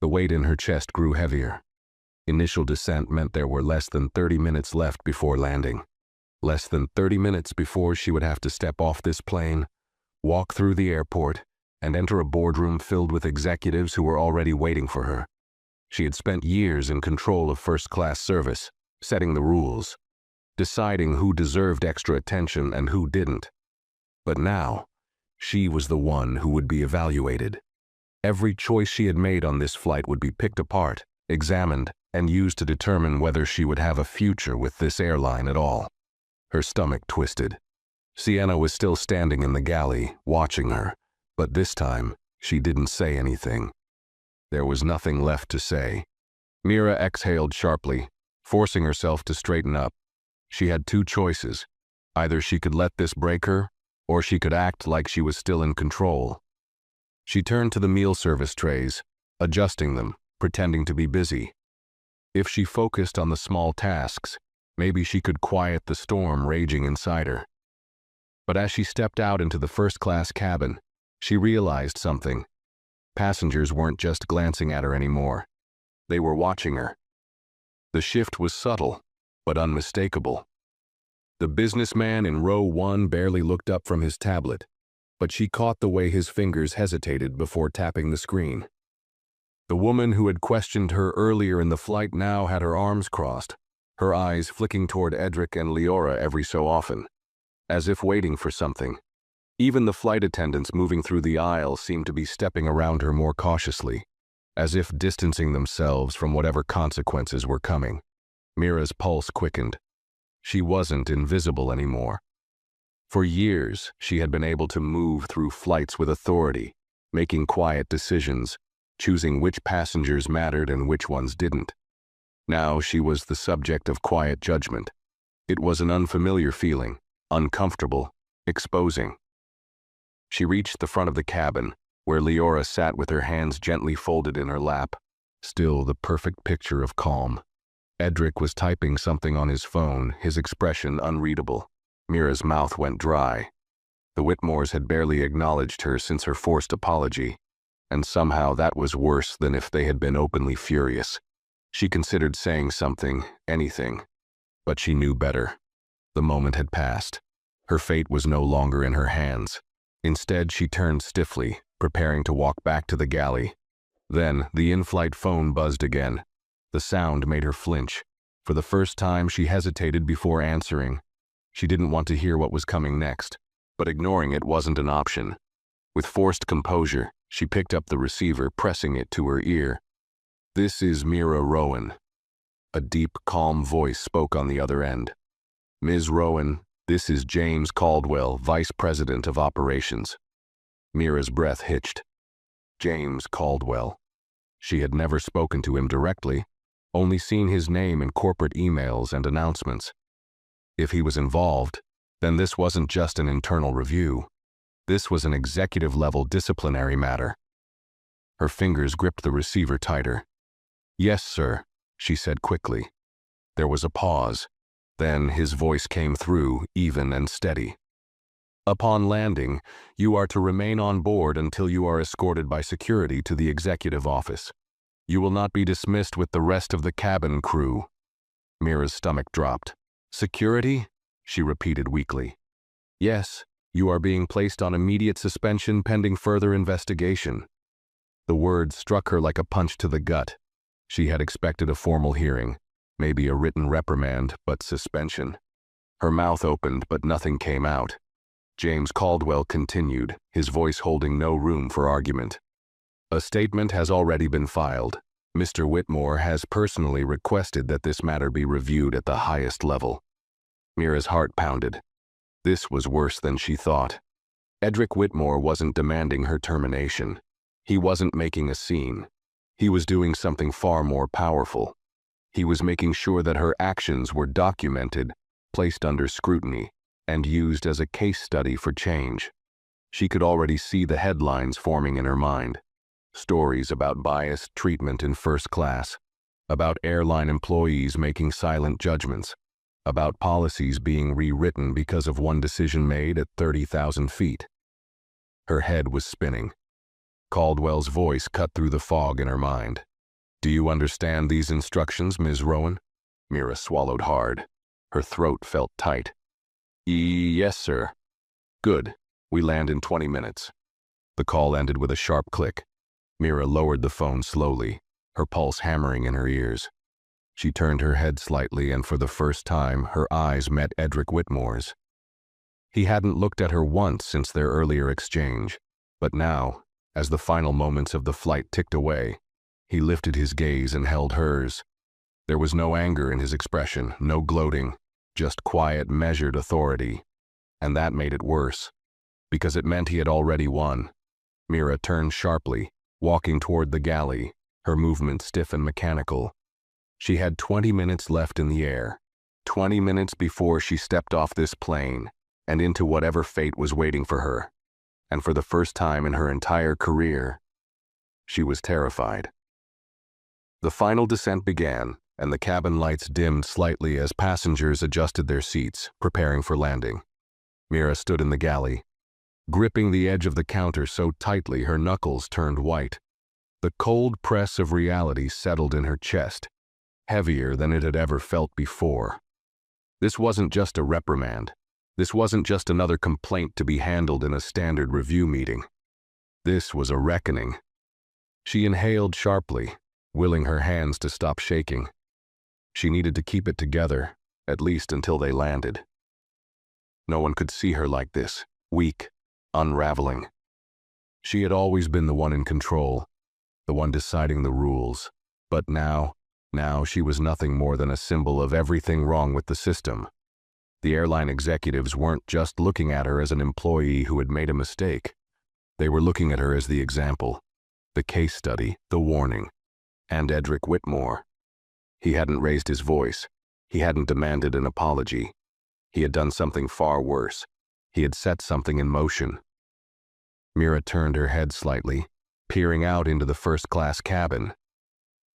A: The weight in her chest grew heavier. Initial descent meant there were less than 30 minutes left before landing. Less than 30 minutes before she would have to step off this plane, walk through the airport, and enter a boardroom filled with executives who were already waiting for her. She had spent years in control of first-class service, setting the rules, deciding who deserved extra attention and who didn't. But now, she was the one who would be evaluated. Every choice she had made on this flight would be picked apart, examined, and used to determine whether she would have a future with this airline at all. Her stomach twisted. Sienna was still standing in the galley, watching her, but this time, she didn't say anything. There was nothing left to say. Mira exhaled sharply, forcing herself to straighten up. She had two choices. Either she could let this break her, or she could act like she was still in control. She turned to the meal service trays, adjusting them, pretending to be busy. If she focused on the small tasks, maybe she could quiet the storm raging inside her. But as she stepped out into the first-class cabin, she realized something. Passengers weren't just glancing at her anymore. They were watching her. The shift was subtle, but unmistakable. The businessman in row 1 barely looked up from his tablet, but she caught the way his fingers hesitated before tapping the screen. The woman who had questioned her earlier in the flight now had her arms crossed, her eyes flicking toward Edric and Leora every so often, as if waiting for something. Even the flight attendants moving through the aisle seemed to be stepping around her more cautiously, as if distancing themselves from whatever consequences were coming. Mira's pulse quickened. She wasn't invisible anymore. For years, she had been able to move through flights with authority, making quiet decisions, choosing which passengers mattered and which ones didn't. Now she was the subject of quiet judgment. It was an unfamiliar feeling, uncomfortable, exposing. She reached the front of the cabin, where Leora sat with her hands gently folded in her lap, still the perfect picture of calm. Edric was typing something on his phone, his expression unreadable. Mira's mouth went dry. The Whitmores had barely acknowledged her since her forced apology, and somehow that was worse than if they had been openly furious. She considered saying something, anything, but she knew better. The moment had passed. Her fate was no longer in her hands. Instead, she turned stiffly, preparing to walk back to the galley. Then, the in-flight phone buzzed again. The sound made her flinch. For the first time, she hesitated before answering. She didn't want to hear what was coming next, but ignoring it wasn't an option. With forced composure, she picked up the receiver, pressing it to her ear. "This is Mira Rowan." A deep, calm voice spoke on the other end. "Ms. Rowan, this is James Caldwell, Vice President of Operations." Mira's breath hitched. James Caldwell. She had never spoken to him directly, only seen his name in corporate emails and announcements. If he was involved, then this wasn't just an internal review. This was an executive-level disciplinary matter. Her fingers gripped the receiver tighter. "Yes, sir," she said quickly. There was a pause. Then his voice came through, even and steady. "Upon landing, you are to remain on board until you are escorted by security to the executive office. You will not be dismissed with the rest of the cabin crew." Mira's stomach dropped. "Security?" she repeated weakly. "Yes, you are being placed on immediate suspension pending further investigation." The words struck her like a punch to the gut. She had expected a formal hearing, maybe a written reprimand, but suspension. Her mouth opened, but nothing came out. James Caldwell continued, his voice holding no room for argument. "A statement has already been filed. Mr. Whitmore has personally requested that this matter be reviewed at the highest level." Mira's heart pounded. This was worse than she thought. Edric Whitmore wasn't demanding her termination. He wasn't making a scene. He was doing something far more powerful. He was making sure that her actions were documented, placed under scrutiny, and used as a case study for change. She could already see the headlines forming in her mind. Stories about biased treatment in first class, about airline employees making silent judgments, about policies being rewritten because of one decision made at 30,000 feet. Her head was spinning. Caldwell's voice cut through the fog in her mind. "Do you understand these instructions, Ms. Rowan?" Mira swallowed hard. Her throat felt tight. "Yes, sir." "Good. We land in 20 minutes." The call ended with a sharp click. Mira lowered the phone slowly, her pulse hammering in her ears. She turned her head slightly, and for the first time, her eyes met Edric Whitmore's. He hadn't looked at her once since their earlier exchange, but now, as the final moments of the flight ticked away, he lifted his gaze and held hers. There was no anger in his expression, no gloating, just quiet, measured authority. And that made it worse, because it meant he had already won. Mira turned sharply, walking toward the galley, her movement stiff and mechanical. She had 20 minutes left in the air, 20 minutes before she stepped off this plane and into whatever fate was waiting for her. And for the first time in her entire career, she was terrified. The final descent began, and the cabin lights dimmed slightly as passengers adjusted their seats, preparing for landing. Mira stood in the galley, gripping the edge of the counter so tightly her knuckles turned white. The cold press of reality settled in her chest, heavier than it had ever felt before. This wasn't just a reprimand. This wasn't just another complaint to be handled in a standard review meeting. This was a reckoning. She inhaled sharply, willing her hands to stop shaking. She needed to keep it together, at least until they landed. No one could see her like this, weak, unraveling. She had always been the one in control, the one deciding the rules. But now she was nothing more than a symbol of everything wrong with the system. The airline executives weren't just looking at her as an employee who had made a mistake. They were looking at her as the example, the case study, the warning. And Edric Whitmore. He hadn't raised his voice. He hadn't demanded an apology. He had done something far worse. He had set something in motion. Mira turned her head slightly, peering out into the first-class cabin.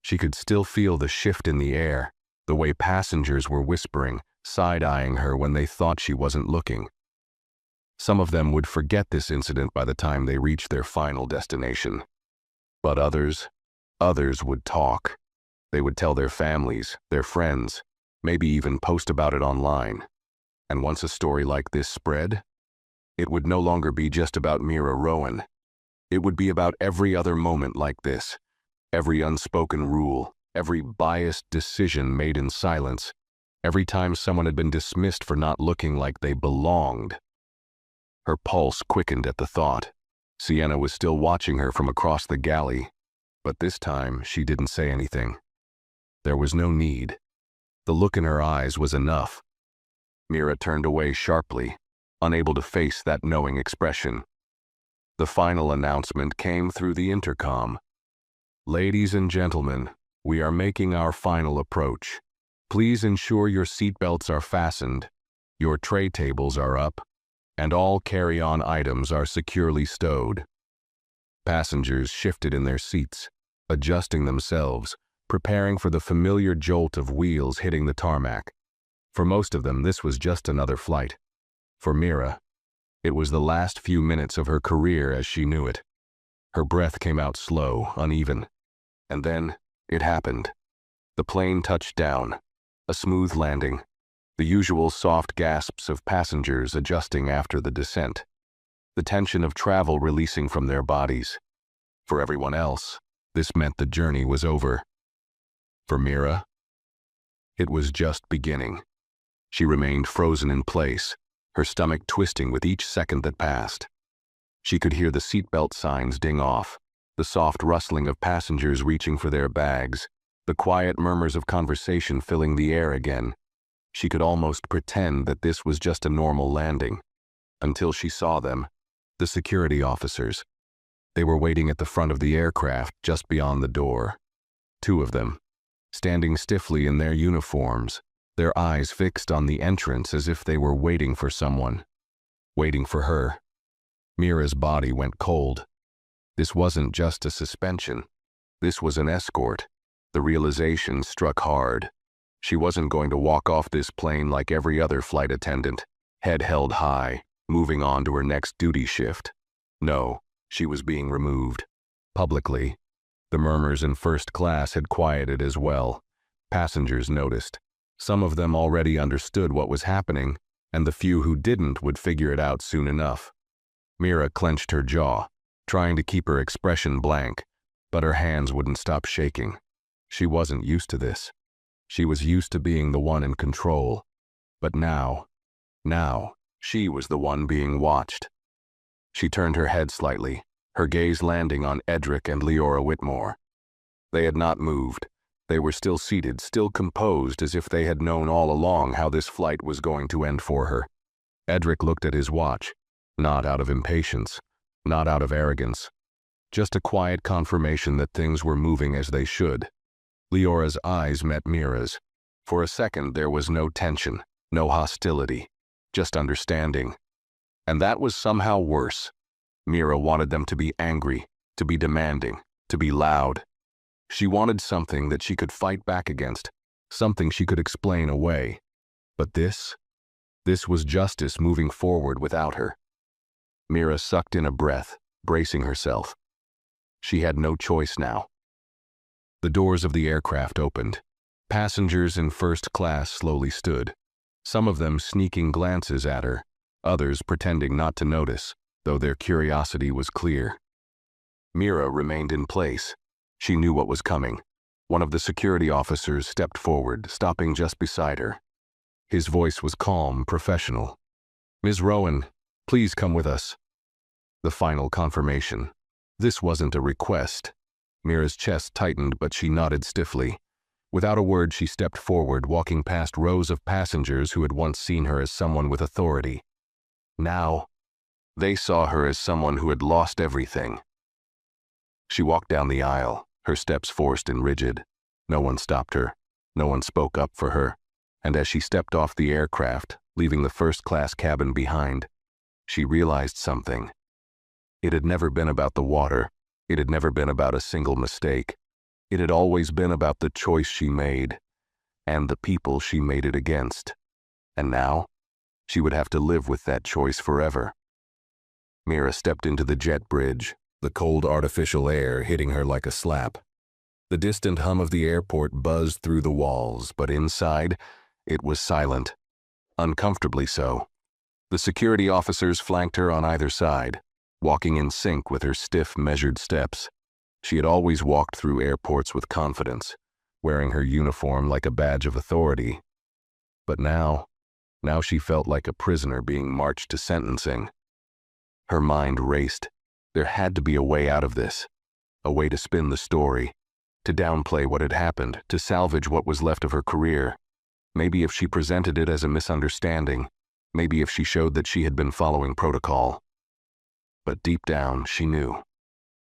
A: She could still feel the shift in the air, the way passengers were whispering, side-eyeing her when they thought she wasn't looking. Some of them would forget this incident by the time they reached their final destination. But others would talk. They would tell their families, their friends, maybe even post about it online. And once a story like this spread, it would no longer be just about Mira Rowan. It would be about every other moment like this, every unspoken rule, every biased decision made in silence, every time someone had been dismissed for not looking like they belonged. Her pulse quickened at the thought. Sienna was still watching her from across the galley, but this time she didn't say anything. There was no need. The look in her eyes was enough. Mira turned away sharply, unable to face that knowing expression. The final announcement came through the intercom. "Ladies and gentlemen, we are making our final approach. Please ensure your seatbelts are fastened, your tray tables are up, and all carry-on items are securely stowed." Passengers shifted in their seats, adjusting themselves, preparing for the familiar jolt of wheels hitting the tarmac. For most of them, this was just another flight. For Mira, it was the last few minutes of her career as she knew it. Her breath came out slow, uneven. And then, it happened. The plane touched down, a smooth landing, the usual soft gasps of passengers adjusting after the descent, the tension of travel releasing from their bodies. For everyone else, this meant the journey was over. For Mira, it was just beginning. She remained frozen in place, her stomach twisting with each second that passed. She could hear the seatbelt signs ding off, the soft rustling of passengers reaching for their bags, the quiet murmurs of conversation filling the air again. She could almost pretend that this was just a normal landing, until she saw them, the security officers. They were waiting at the front of the aircraft just beyond the door. Two of them, standing stiffly in their uniforms, their eyes fixed on the entrance as if they were waiting for someone. Waiting for her. Mira's body went cold. This wasn't just a suspension. This was an escort. The realization struck hard. She wasn't going to walk off this plane like every other flight attendant, head held high, moving on to her next duty shift. No, she was being removed. Publicly. The murmurs in first class had quieted as well. Passengers noticed. Some of them already understood what was happening, and the few who didn't would figure it out soon enough. Mira clenched her jaw, trying to keep her expression blank, but her hands wouldn't stop shaking. She wasn't used to this. She was used to being the one in control. But now, she was the one being watched. She turned her head slightly, her gaze landing on Edric and Leora Whitmore. They had not moved. They were still seated, still composed, as if they had known all along how this flight was going to end for her. Edric looked at his watch, not out of impatience, not out of arrogance, just a quiet confirmation that things were moving as they should. Leora's eyes met Mira's. For a second there was no tension, no hostility, just understanding. And that was somehow worse. Mira wanted them to be angry, to be demanding, to be loud. She wanted something that she could fight back against, something she could explain away. But this was justice moving forward without her. Mira sucked in a breath, bracing herself. She had no choice now. The doors of the aircraft opened. Passengers in first class slowly stood, some of them sneaking glances at her, others pretending not to notice, though their curiosity was clear. Mira remained in place. She knew what was coming. One of the security officers stepped forward, stopping just beside her. His voice was calm, professional. "Ms. Rowan, please come with us." The final confirmation. This wasn't a request. Mira's chest tightened, but she nodded stiffly. Without a word, she stepped forward, walking past rows of passengers who had once seen her as someone with authority. Now, they saw her as someone who had lost everything. She walked down the aisle, her steps forced and rigid. No one stopped her. No one spoke up for her. And as she stepped off the aircraft, leaving the first-class cabin behind, she realized something. It had never been about the water. It had never been about a single mistake. It had always been about the choice she made, and the people she made it against. And now, she would have to live with that choice forever. Mira stepped into the jet bridge, the cold artificial air hitting her like a slap. The distant hum of the airport buzzed through the walls, but inside, it was silent. Uncomfortably so. The security officers flanked her on either side, walking in sync with her stiff, measured steps. She had always walked through airports with confidence, wearing her uniform like a badge of authority. But now she felt like a prisoner being marched to sentencing. Her mind raced. There had to be a way out of this, a way to spin the story, to downplay what had happened, to salvage what was left of her career. Maybe if she presented it as a misunderstanding, maybe if she showed that she had been following protocol. But deep down, she knew.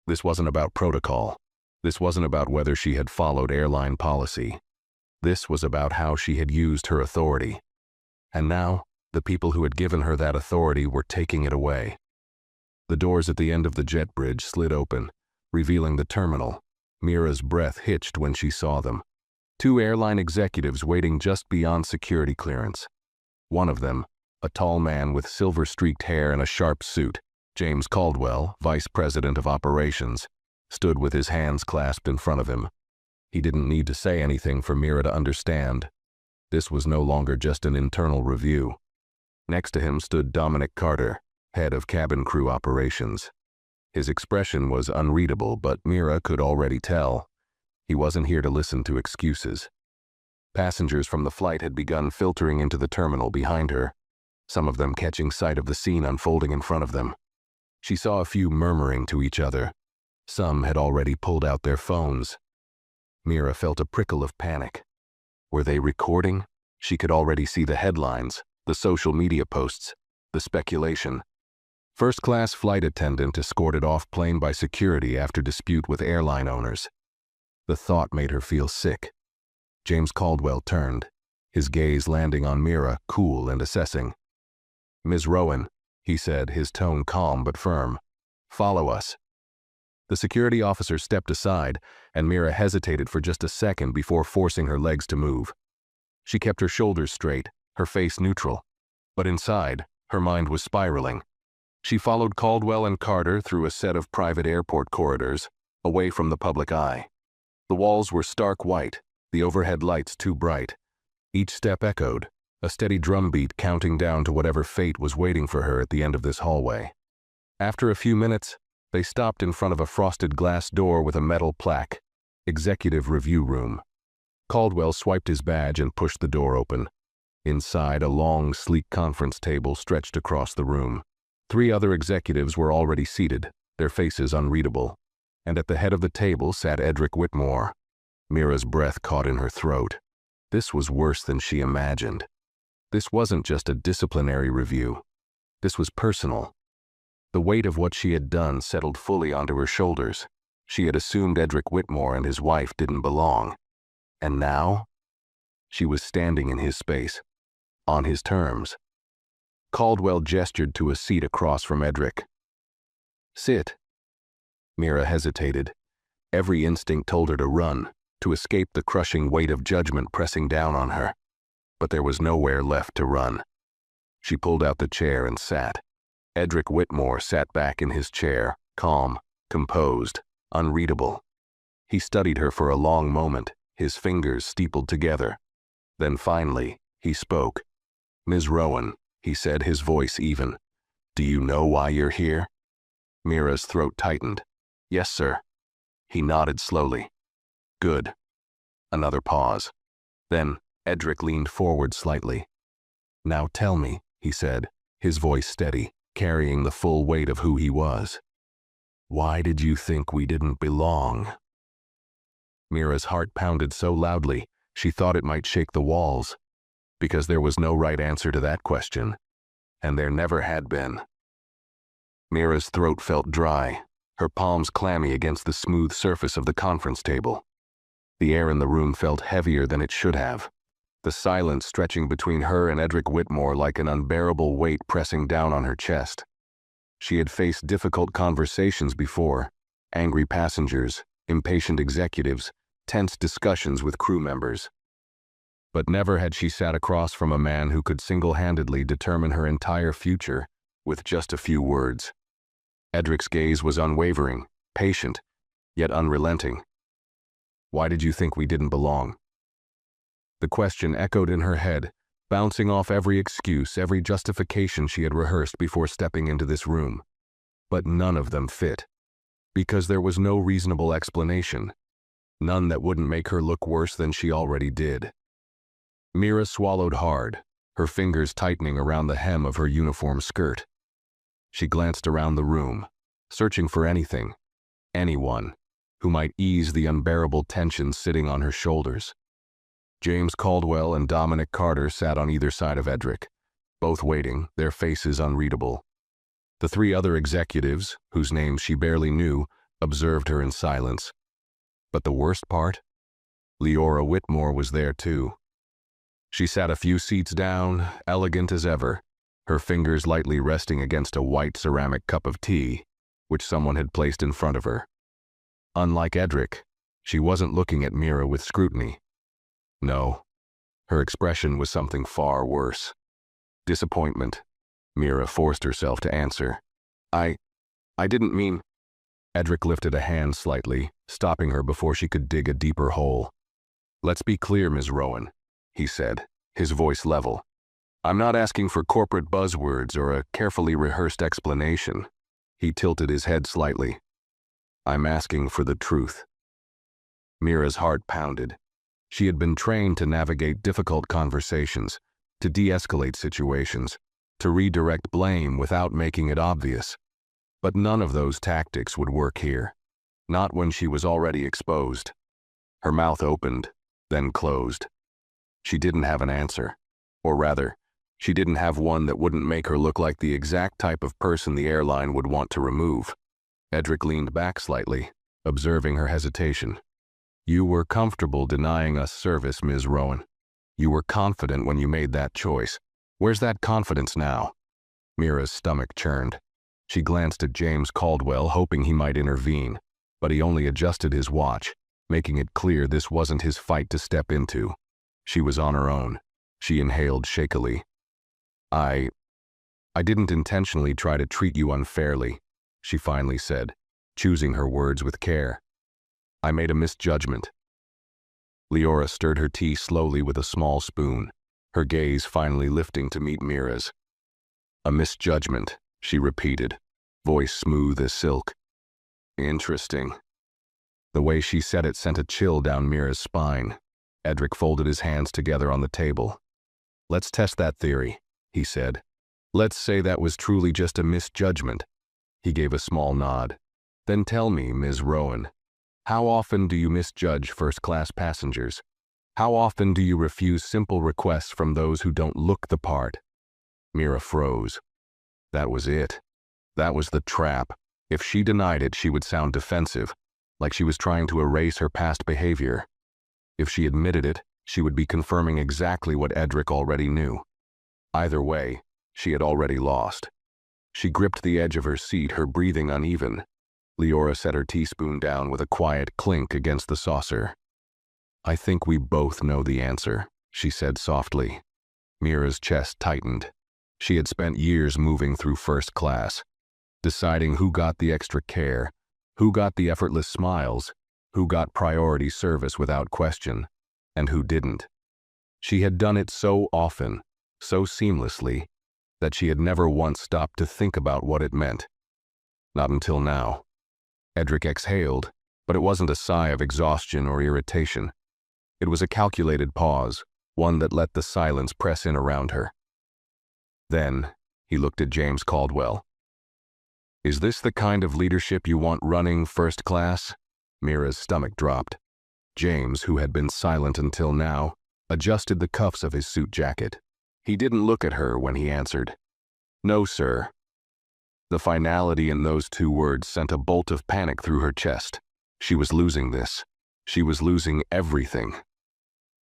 A: This wasn't about protocol. This wasn't about whether she had followed airline policy. This was about how she had used her authority. And now, the people who had given her that authority were taking it away. The doors at the end of the jet bridge slid open, revealing the terminal. Mira's breath hitched when she saw them. 2 airline executives waiting just beyond security clearance. One of them, a tall man with silver-streaked hair and a sharp suit, James Caldwell, Vice President of Operations, stood with his hands clasped in front of him. He didn't need to say anything for Mira to understand. This was no longer just an internal review. Next to him stood Dominic Carter, head of cabin crew operations. His expression was unreadable, but Mira could already tell. He wasn't here to listen to excuses. Passengers from the flight had begun filtering into the terminal behind her, some of them catching sight of the scene unfolding in front of them. She saw a few murmuring to each other. Some had already pulled out their phones. Mira felt a prickle of panic. Were they recording? She could already see the headlines, the social media posts, the speculation. First-class flight attendant escorted off plane by security after dispute with airline owners. The thought made her feel sick. James Caldwell turned, his gaze landing on Mira, cool and assessing. "Ms. Rowan," he said, his tone calm but firm. "Follow us." The security officer stepped aside, and Mira hesitated for just a second before forcing her legs to move. She kept her shoulders straight, her face neutral. But inside, her mind was spiraling. She followed Caldwell and Carter through a set of private airport corridors, away from the public eye. The walls were stark white, the overhead lights too bright. Each step echoed, a steady drumbeat counting down to whatever fate was waiting for her at the end of this hallway. After a few minutes, they stopped in front of a frosted glass door with a metal plaque, Executive Review Room. Caldwell swiped his badge and pushed the door open. Inside, a long, sleek conference table stretched across the room. 3 other executives were already seated, their faces unreadable. And at the head of the table sat Edric Whitmore. Mira's breath caught in her throat. This was worse than she imagined. This wasn't just a disciplinary review. This was personal. The weight of what she had done settled fully onto her shoulders. She had assumed Edric Whitmore and his wife didn't belong. And now? She was standing in his space, on his terms. Caldwell gestured to a seat across from Edric. "Sit." Mira hesitated. Every instinct told her to run, to escape the crushing weight of judgment pressing down on her. But there was nowhere left to run. She pulled out the chair and sat. Edric Whitmore sat back in his chair, calm, composed, unreadable. He studied her for a long moment, his fingers steepled together. Then finally, he spoke. "Ms. Rowan," he said, his voice even. "Do you know why you're here?" Mira's throat tightened. "Yes, sir." He nodded slowly. "Good." Another pause. Then Edric leaned forward slightly. "Now tell me," he said, his voice steady, carrying the full weight of who he was. "Why did you think we didn't belong?" Mira's heart pounded so loudly, she thought it might shake the walls. Because there was no right answer to that question. And there never had been. Mira's throat felt dry, her palms clammy against the smooth surface of the conference table. The air in the room felt heavier than it should have, the silence stretching between her and Edric Whitmore like an unbearable weight pressing down on her chest. She had faced difficult conversations before, angry passengers, impatient executives, tense discussions with crew members. But never had she sat across from a man who could single-handedly determine her entire future with just a few words. Edric's gaze was unwavering, patient, yet unrelenting. Why did you think we didn't belong? The question echoed in her head, bouncing off every excuse, every justification she had rehearsed before stepping into this room. But none of them fit, because there was no reasonable explanation, none that wouldn't make her look worse than she already did. Mira swallowed hard, her fingers tightening around the hem of her uniform skirt. She glanced around the room, searching for anything, anyone, who might ease the unbearable tension sitting on her shoulders. James Caldwell and Dominic Carter sat on either side of Edric, both waiting, their faces unreadable. The three other executives, whose names she barely knew, observed her in silence. But the worst part? Leora Whitmore was there too. She sat a few seats down, elegant as ever, her fingers lightly resting against a white ceramic cup of tea, which someone had placed in front of her. Unlike Edric, she wasn't looking at Mira with scrutiny. No, her expression was something far worse. Disappointment. Mira forced herself to answer. I didn't mean... Edric lifted a hand slightly, stopping her before she could dig a deeper hole. Let's be clear, Ms. Rowan, he said, his voice level. I'm not asking for corporate buzzwords or a carefully rehearsed explanation. He tilted his head slightly. I'm asking for the truth. Mira's heart pounded. She had been trained to navigate difficult conversations, to de-escalate situations, to redirect blame without making it obvious. But none of those tactics would work here, not when she was already exposed. Her mouth opened, then closed. She didn't have an answer, or rather, she didn't have one that wouldn't make her look like the exact type of person the airline would want to remove. Edric leaned back slightly, observing her hesitation. You were comfortable denying us service, Ms. Rowan. You were confident when you made that choice. Where's that confidence now? Mira's stomach churned. She glanced at James Caldwell, hoping he might intervene, but he only adjusted his watch, making it clear this wasn't his fight to step into. She was on her own. She inhaled shakily. I didn't intentionally try to treat you unfairly, she finally said, choosing her words with care. I made a misjudgment. Leora stirred her tea slowly with a small spoon, her gaze finally lifting to meet Mira's. A misjudgment, she repeated, voice smooth as silk. Interesting. The way she said it sent a chill down Mira's spine. Edric folded his hands together on the table. Let's test that theory, he said. Let's say that was truly just a misjudgment. He gave a small nod. Then tell me, Ms. Rowan, how often do you misjudge first-class passengers? How often do you refuse simple requests from those who don't look the part? Mira froze. That was it. That was the trap. If she denied it, she would sound defensive, like she was trying to erase her past behavior. If she admitted it, she would be confirming exactly what Edric already knew. Either way, she had already lost. She gripped the edge of her seat, her breathing uneven. Leora set her teaspoon down with a quiet clink against the saucer. I think we both know the answer, she said softly. Mira's chest tightened. She had spent years moving through first class, deciding who got the extra care, who got the effortless smiles, who got priority service without question, and who didn't. She had done it so often, so seamlessly, that she had never once stopped to think about what it meant. Not until now. Edric exhaled, but it wasn't a sigh of exhaustion or irritation. It was a calculated pause, one that let the silence press in around her. Then, he looked at James Caldwell. Is this the kind of leadership you want running first class? Mira's stomach dropped. James, who had been silent until now, adjusted the cuffs of his suit jacket. He didn't look at her when he answered. No, sir. The finality in those two words sent a bolt of panic through her chest. She was losing this. She was losing everything.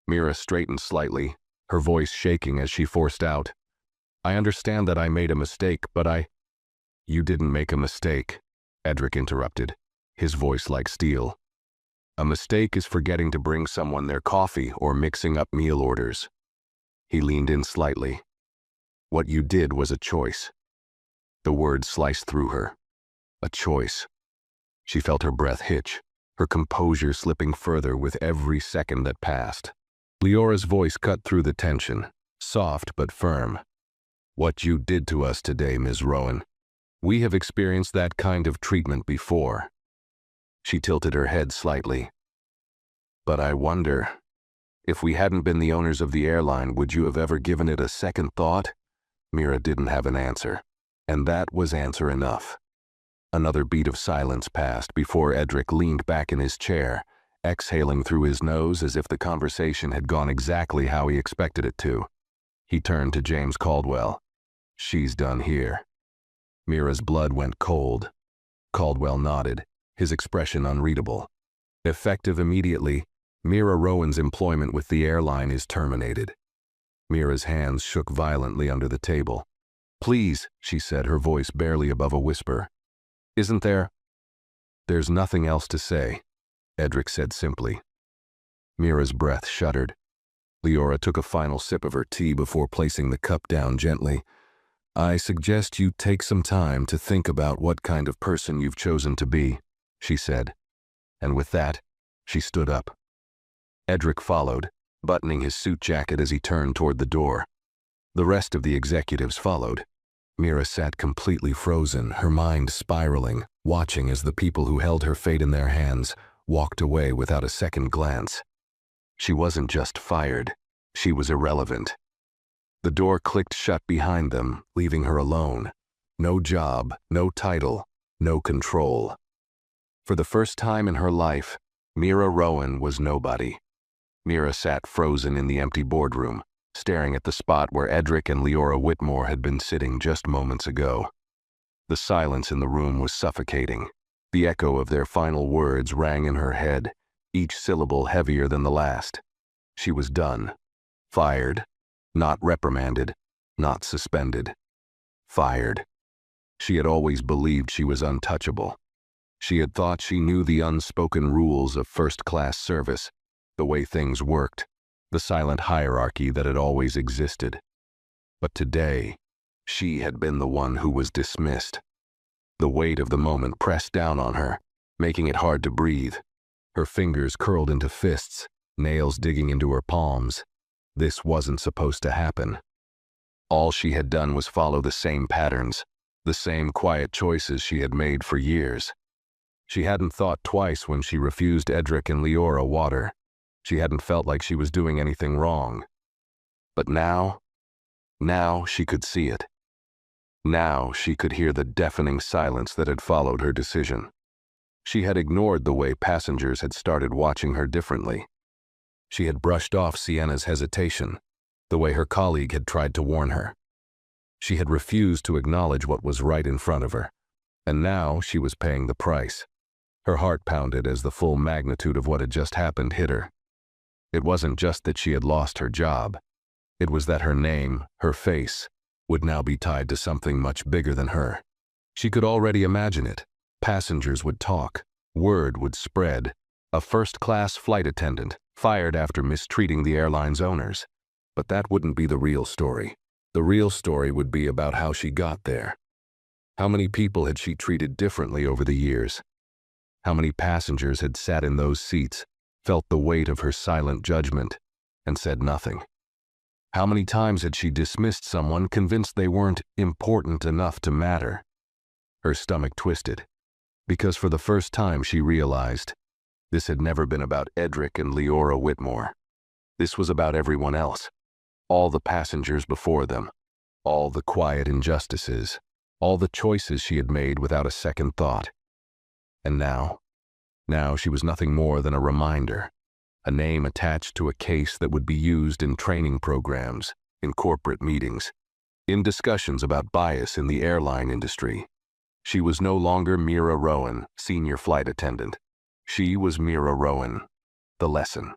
A: Mira straightened slightly, her voice shaking as she forced out, I understand that I made a mistake, but You didn't make a mistake, Edric interrupted, his voice like steel. A mistake is forgetting to bring someone their coffee or mixing up meal orders. He leaned in slightly. What you did was a choice. The words sliced through her. A choice. She felt her breath hitch, her composure slipping further with every second that passed. Leora's voice cut through the tension, soft but firm. "What you did to us today, Ms. Rowan. We have experienced that kind of treatment before." She tilted her head slightly. "But I wonder, if we hadn't been the owners of the airline, would you have ever given it a second thought?" Mira didn't have an answer, and that was answer enough. Another beat of silence passed before Edric leaned back in his chair, exhaling through his nose as if the conversation had gone exactly how he expected it to. He turned to James Caldwell. "She's done here." Mira's blood went cold. Caldwell nodded, his expression unreadable. "Effective immediately, Mira Rowan's employment with the airline is terminated." Mira's hands shook violently under the table. "Please," she said, her voice barely above a whisper. "Isn't there?" "There's nothing else to say," Edric said simply. Mira's breath shuddered. Leora took a final sip of her tea before placing the cup down gently. "I suggest you take some time to think about what kind of person you've chosen to be," she said. And with that, she stood up. Edric followed, buttoning his suit jacket as he turned toward the door. The rest of the executives followed. Mira sat completely frozen, her mind spiraling, watching as the people who held her fate in their hands walked away without a second glance. She wasn't just fired, she was irrelevant. The door clicked shut behind them, leaving her alone. No job, no title, no control. For the first time in her life, Mira Rowan was nobody. Mira sat frozen in the empty boardroom, staring at the spot where Edric and Leora Whitmore had been sitting just moments ago. The silence in the room was suffocating. The echo of their final words rang in her head, each syllable heavier than the last. She was done. Fired. Not reprimanded. Not suspended. Fired. She had always believed she was untouchable. She had thought she knew the unspoken rules of first-class service, the way things worked, the silent hierarchy that had always existed. But today, she had been the one who was dismissed. The weight of the moment pressed down on her, making it hard to breathe. Her fingers curled into fists, nails digging into her palms. This wasn't supposed to happen. All she had done was follow the same patterns, the same quiet choices she had made for years. She hadn't thought twice when she refused Edric and Leora water. She hadn't felt like she was doing anything wrong. But now she could see it. Now she could hear the deafening silence that had followed her decision. She had ignored the way passengers had started watching her differently. She had brushed off Sienna's hesitation, the way her colleague had tried to warn her. She had refused to acknowledge what was right in front of her, and now she was paying the price. Her heart pounded as the full magnitude of what had just happened hit her. It wasn't just that she had lost her job. It was that her name, her face, would now be tied to something much bigger than her. She could already imagine it. Passengers would talk. Word would spread. A first-class flight attendant, fired after mistreating the airline's owners. But that wouldn't be the real story. The real story would be about how she got there. How many people had she treated differently over the years? How many passengers had sat in those seats, felt the weight of her silent judgment, and said nothing? How many times had she dismissed someone convinced they weren't important enough to matter? Her stomach twisted, because for the first time she realized this had never been about Edric and Leora Whitmore. This was about everyone else. All the passengers before them. All the quiet injustices. All the choices she had made without a second thought. And now she was nothing more than a reminder. A name attached to a case that would be used in training programs, in corporate meetings, in discussions about bias in the airline industry. She was no longer Mira Rowan, senior flight attendant. She was Mira Rowan, the lesson.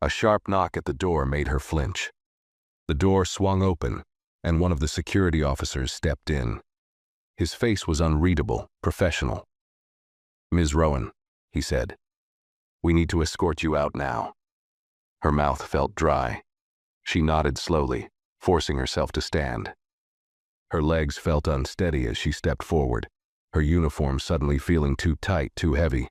A: A sharp knock at the door made her flinch. The door swung open, and one of the security officers stepped in. His face was unreadable, professional. "Ms. Rowan," he said, "we need to escort you out now." Her mouth felt dry. She nodded slowly, forcing herself to stand. Her legs felt unsteady as she stepped forward, her uniform suddenly feeling too tight, too heavy.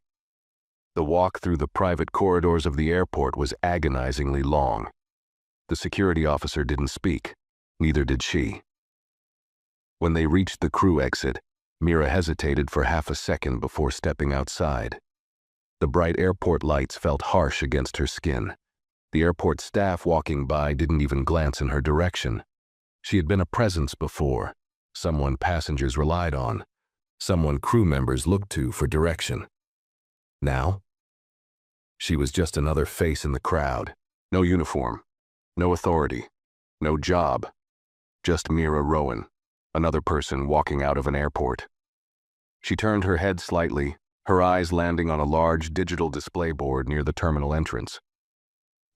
A: The walk through the private corridors of the airport was agonizingly long. The security officer didn't speak, neither did she. When they reached the crew exit, Mira hesitated for half a second before stepping outside. The bright airport lights felt harsh against her skin. The airport staff walking by didn't even glance in her direction. She had been a presence before, someone passengers relied on, someone crew members looked to for direction. Now, she was just another face in the crowd. No uniform, no authority, no job. Just Mira Rowan, another person walking out of an airport. She turned her head slightly, her eyes landing on a large digital display board near the terminal entrance.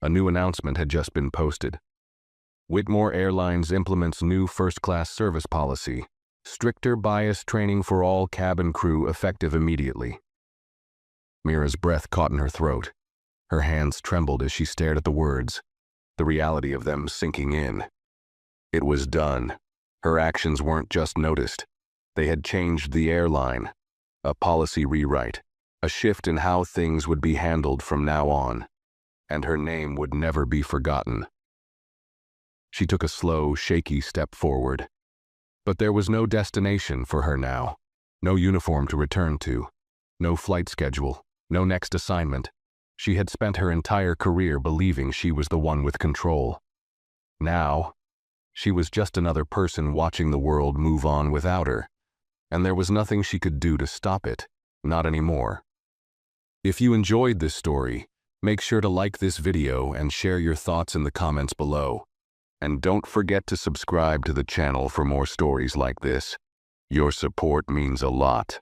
A: A new announcement had just been posted. Whitmore Airlines implements new first-class service policy. Stricter bias training for all cabin crew effective immediately. Mira's breath caught in her throat. Her hands trembled as she stared at the words, the reality of them sinking in. It was done. Her actions weren't just noticed. They had changed the airline. A policy rewrite, a shift in how things would be handled from now on. And her name would never be forgotten. She took a slow, shaky step forward. But there was no destination for her now. No uniform to return to. No flight schedule. No next assignment. She had spent her entire career believing she was the one with control. Now, she was just another person watching the world move on without her. And there was nothing she could do to stop it. Not anymore. If you enjoyed this story, make sure to like this video and share your thoughts in the comments below. And don't forget to subscribe to the channel for more stories like this. Your support means a lot.